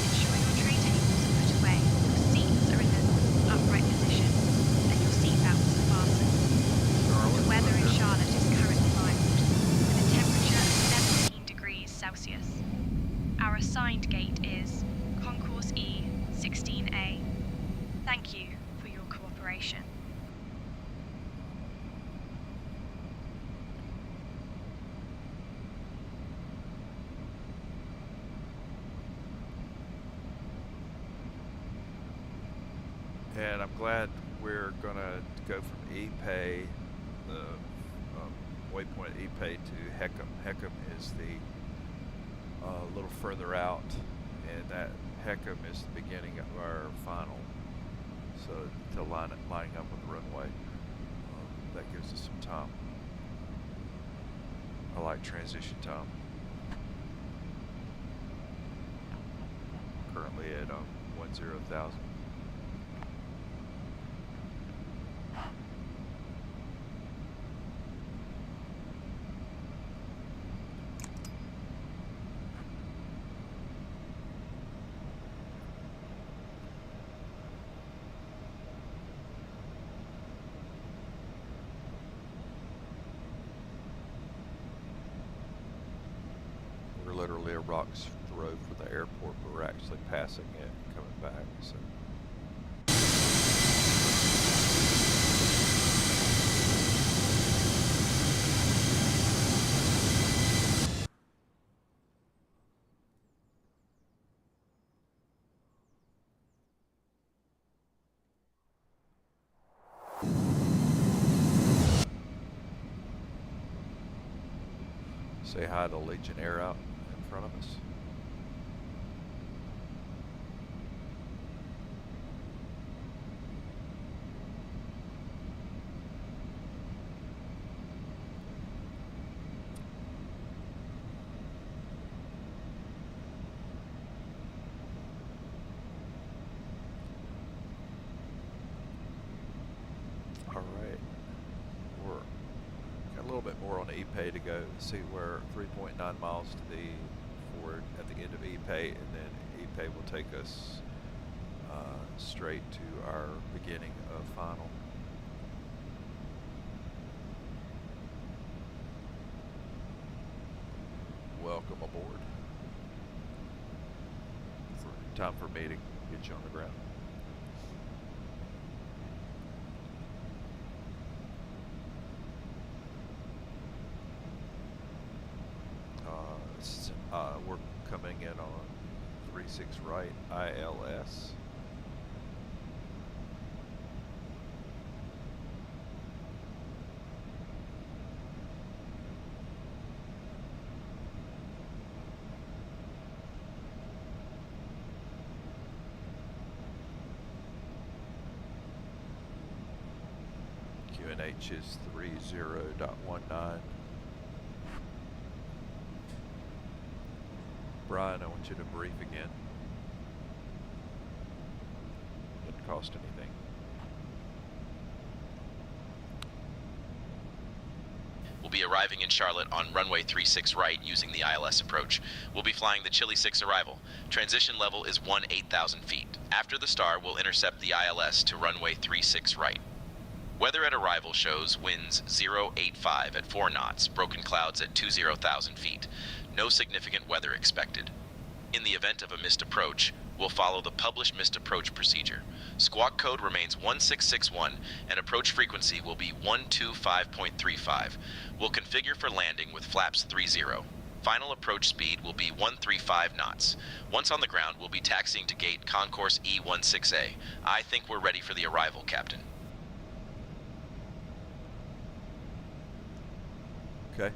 Ensure your tray tables are put away, your seats are in an upright position, and your seatbelts are fastened. The weather in Charlotte is currently mild, with a temperature of 17 degrees Celsius. Our assigned gate is Concourse E16A. Thank you for your cooperation. And I'm glad we're gonna go from E-Pay, the waypoint E-Pay to Heckham. Heckham is the little further out, and that Heckham is the beginning of our final. So to lining up with the runway, that gives us some time. I like transition time. Currently at 10,000. We're literally a rock's throw from the airport, but we're actually passing it and coming back. So Say hi to Legionnaire out in front of us. E-Pay to go, see where 3.9 miles to the forward at the end of E-Pay, and then E-Pay will take us straight to our beginning of final. Welcome aboard. Time for me to get you on the ground. We're coming in on 36 right ILS. QNH is 30.19. Brian, I want you to brief again. Didn't cost anything. We'll be arriving in Charlotte on runway 36 right using the ILS approach. We'll be flying the Chile 6 arrival. Transition level is 8,000 feet. After the star, we'll intercept the ILS to runway 36 right. Weather at arrival shows winds 085 at 4 knots, broken clouds at 20,000 feet. No significant weather expected. In the event of a missed approach, we'll follow the published missed approach procedure. Squawk code remains 1661 and approach frequency will be 125.35. We'll configure for landing with flaps 30. Final approach speed will be 135 knots. Once on the ground, we'll be taxiing to gate concourse E175. I think we're ready for the arrival, Captain. Okay.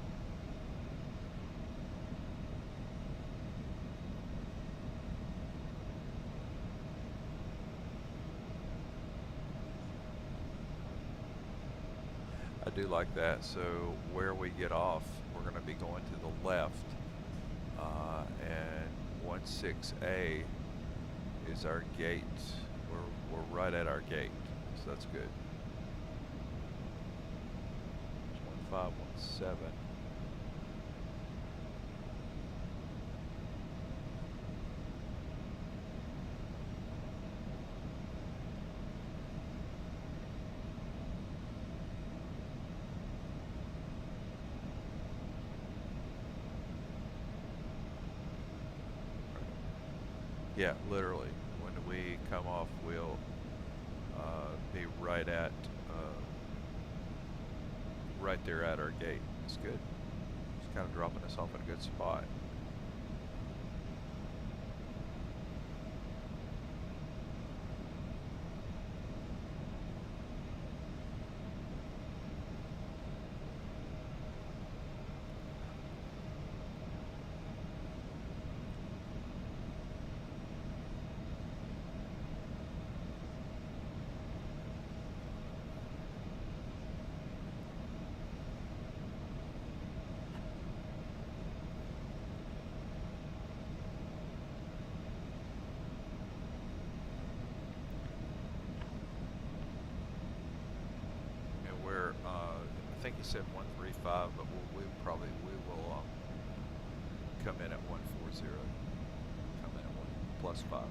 I do like that. So where we get off, we're going to be going to the left, and 16A is our gate. We're right at our gate, so that's good. 1517. Yeah, literally. When we come off, we'll be right at right there at our gate. It's good. It's kind of dropping us off in a good spot. I think he said 135, but we will come in at 140. Come in at +5.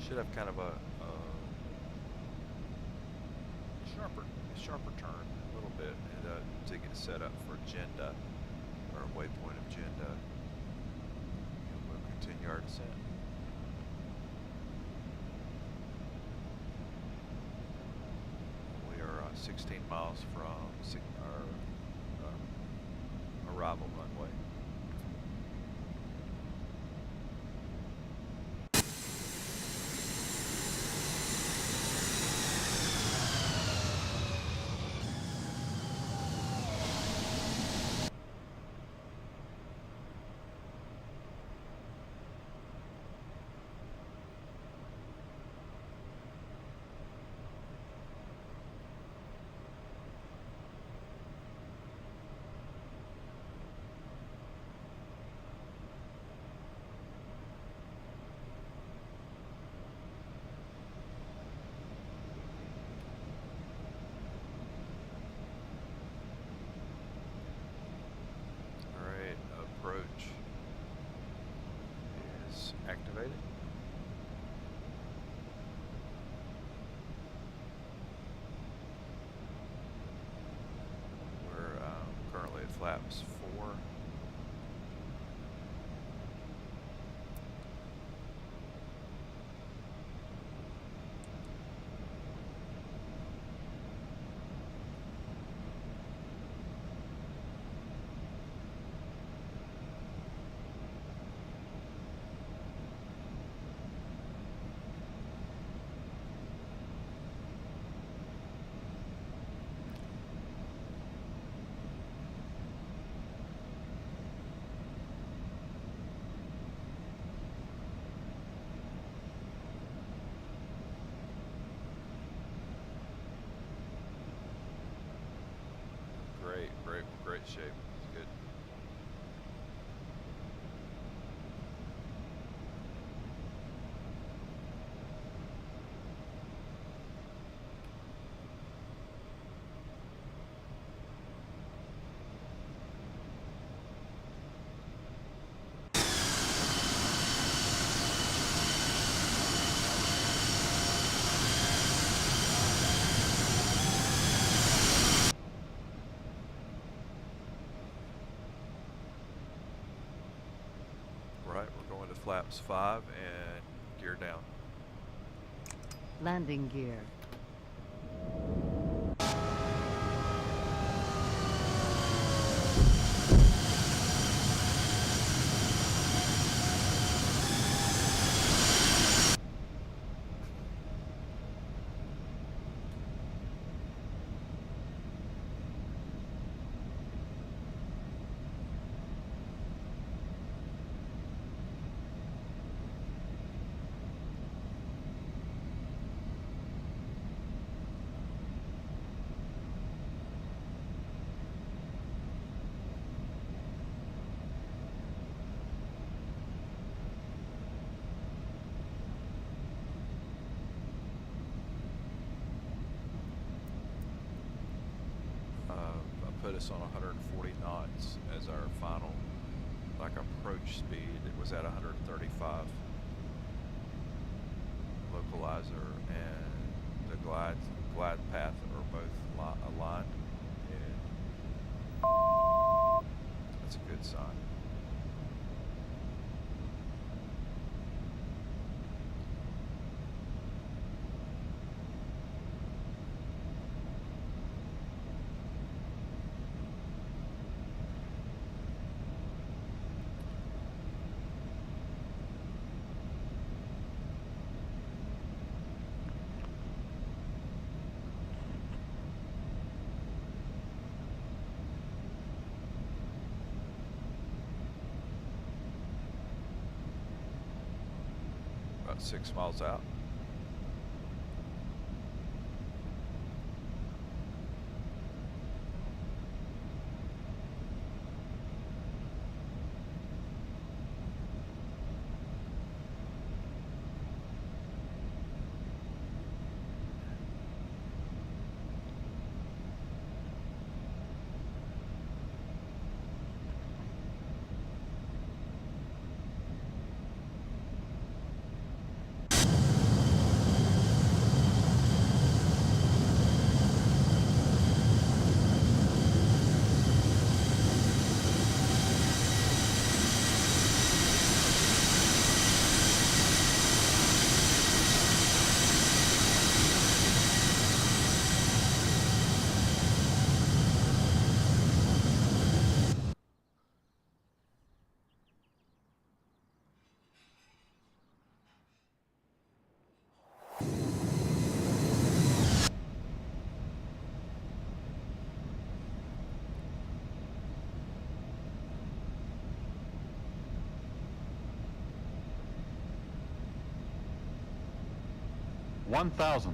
Should have kind of a sharper turn a little bit to get set up for agenda, or waypoint agenda. And we'll continue our descent. We are 16 miles from our arrival runway. Approach is activated. We're currently at flaps 4. Great shape. It's good. Flaps 5 and gear down. Landing gear. Put us on 140 knots as our final approach speed. It was at 135. Localizer and the glide path are both aligned, and that's a good sign. About 6 miles out. 1,000.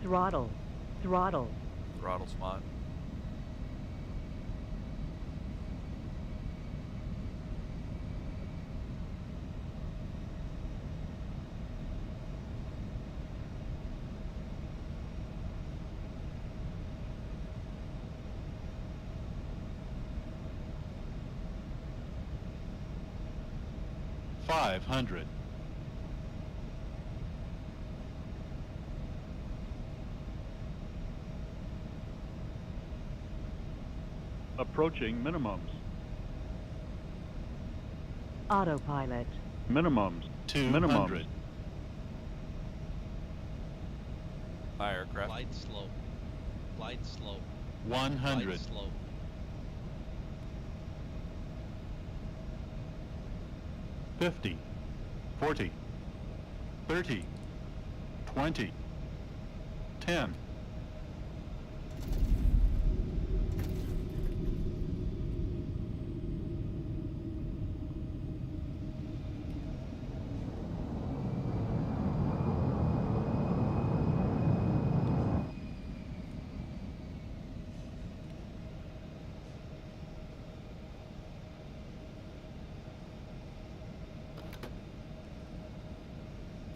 Throttle. Throttle. Throttle's mine. $500. Approaching minimums. Autopilot. Minimums. 200. Minimums. High aircraft. Glide slope. Glide slope. 100. Glide slope. $50, $40, $30, $20, $10.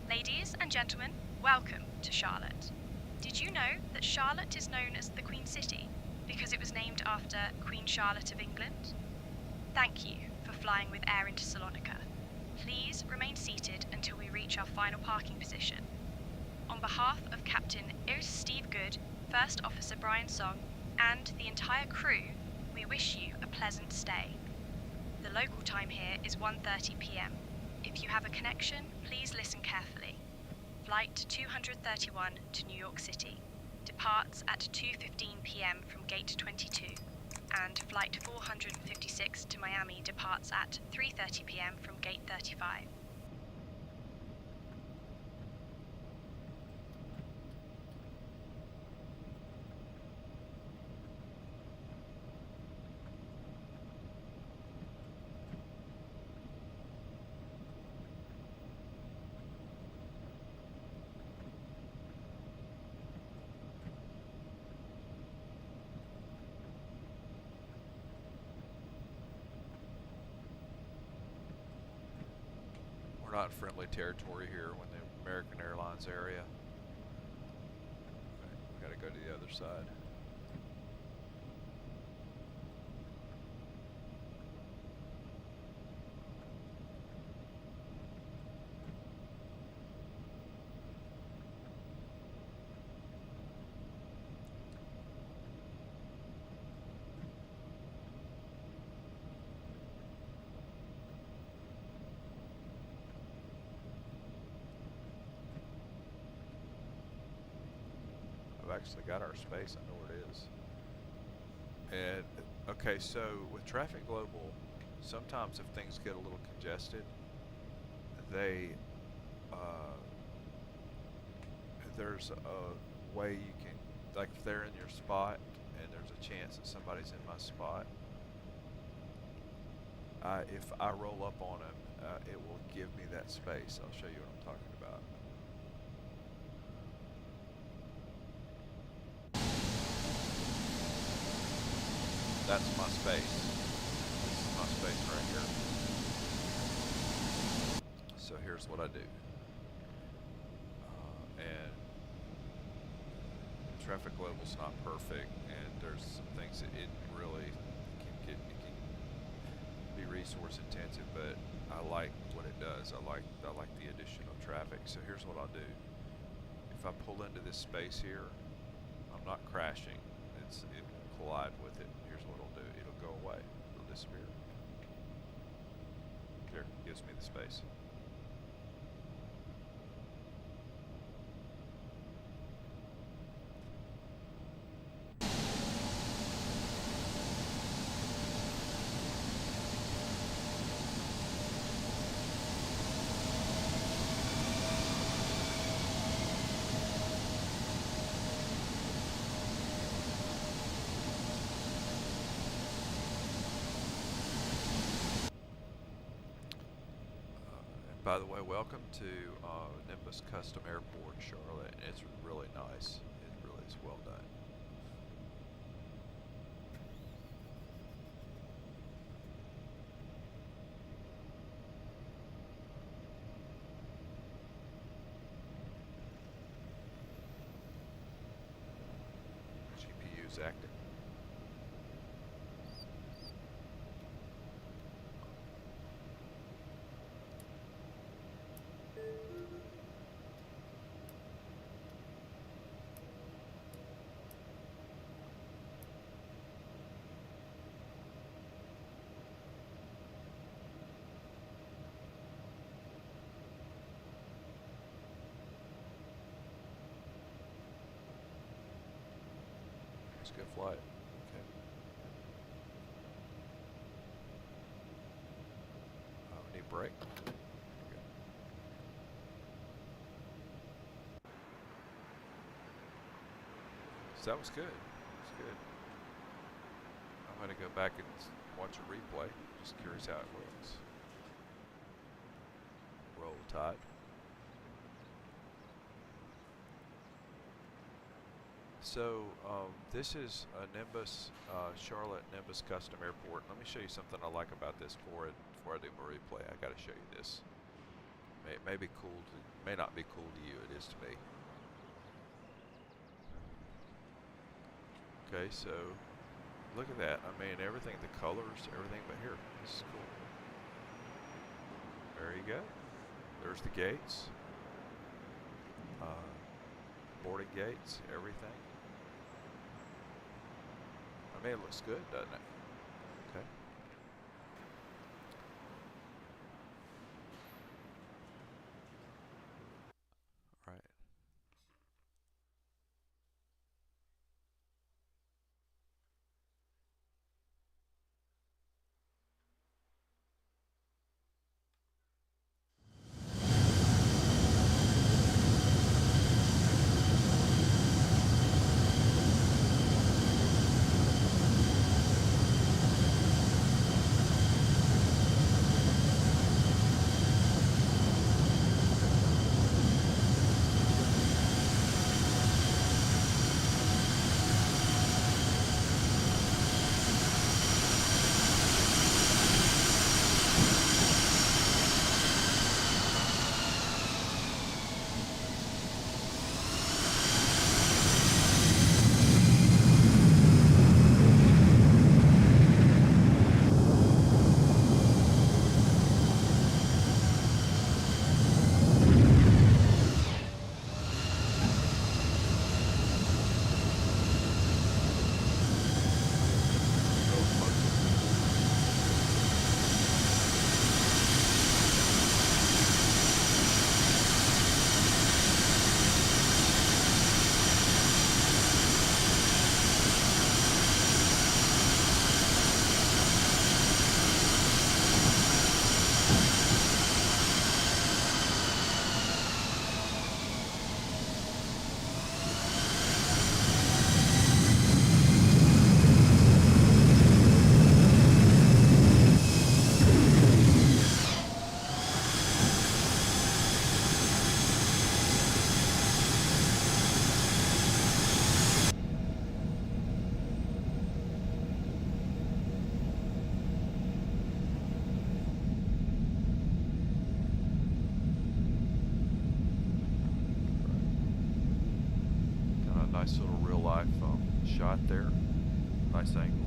Ladies and gentlemen, welcome to Charlotte. Did you know that Charlotte is known as the Queen City because it was named after Queen Charlotte of England? Thank you for flying with Air into Salonika. Please remain seated until we reach our final parking position. On behalf of Captain Steve Good, First Officer Brian Song, and the entire crew, we wish you a pleasant stay. The local time here is 1:30 p.m. If you have a connection, please listen carefully. Flight 231 to New York City departs at 2:15 p.m. from Gate 22, and Flight 456 to Miami departs at 3:30 p.m. from Gate 35. We're not in friendly territory here when the American Airlines area. Okay, we gotta go to the other side. Actually got our space. I know where it is. And okay, so with Traffic Global, sometimes if things get a little congested, they there's a way you can, like if they're in your spot and there's a chance that somebody's in my spot, if I roll up on them, it will give me that space. I'll show you what I'm talking about. That's my space. This is my space right here. So here's what I do. And Traffic Global's not perfect, and there's some things that it really can be resource intensive, but I like what it does. I like the addition of traffic. So here's what I'll do. If I pull into this space here, I'm not crashing. It will collide with it. Here's what it'll do. It'll go away. It'll disappear. Here, gives me the space. By the way, welcome to Nimbus Custom Airport, Charlotte. It's really nice. It really is well done. GPU's active. It's a good flight. Okay. We need brake. So that was good. It was good. I'm going to go back and watch a replay. Just curious how it looks. Roll Tide. So this is a Nimbus, Charlotte Nimbus Custom Airport. Let me show you something I like about this before I do my replay. I got to show you this. It may be cool to, may not be cool to you. It is to me. Okay, so look at that. I mean, everything, the colors, everything. But here, this is cool. There you go. There's the gates, boarding gates, everything. I mean, it looks good, doesn't it? Okay. All right. Nice little real life shot there. Nice angle.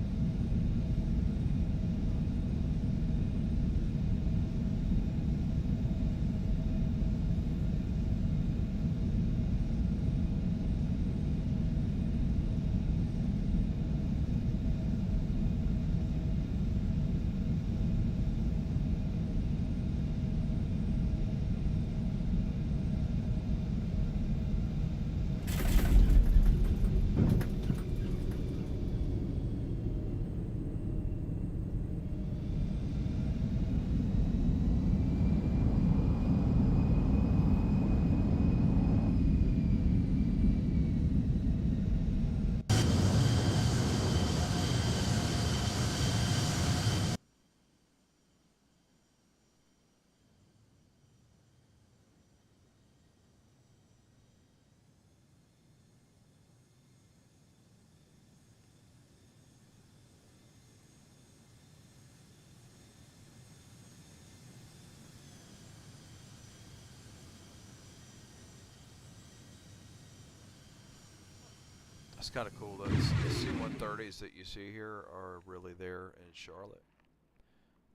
That's kind of cool. Those the C-130s that you see here are really there in Charlotte.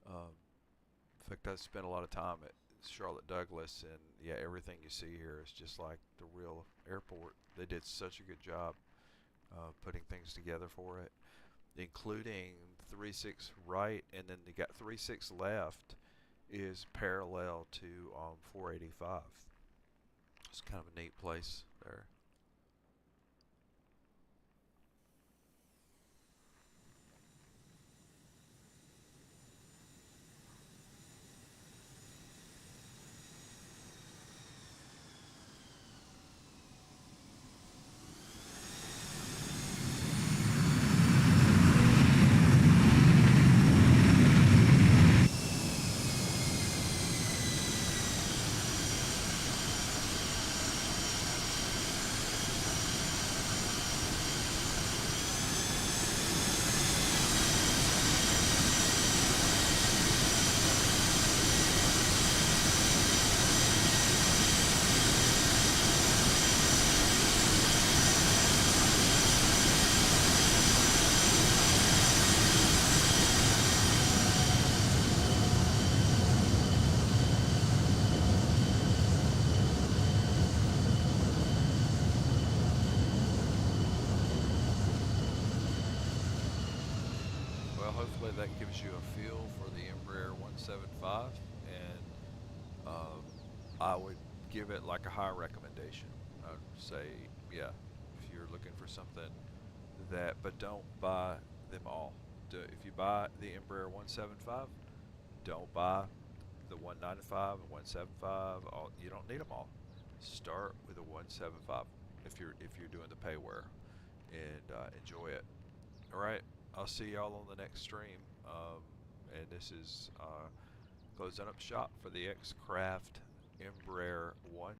In fact, I spent a lot of time at Charlotte Douglas, and yeah, everything you see here is just like the real airport. They did such a good job putting things together for it, including 36 right, and then you got 36 left is parallel to 485. It's kind of a neat place there. Hopefully that gives you a feel for the Embraer 175, and I would give it like a high recommendation. I'd say, yeah, if you're looking for something that, but don't buy them all. If you buy the Embraer 175, don't buy the 195 and 175. You don't need them all. Start with a 175 if you're doing the pay wear, and enjoy it. All right. I'll see y'all on the next stream, and this is closing up shop for the X-Craft Embraer 1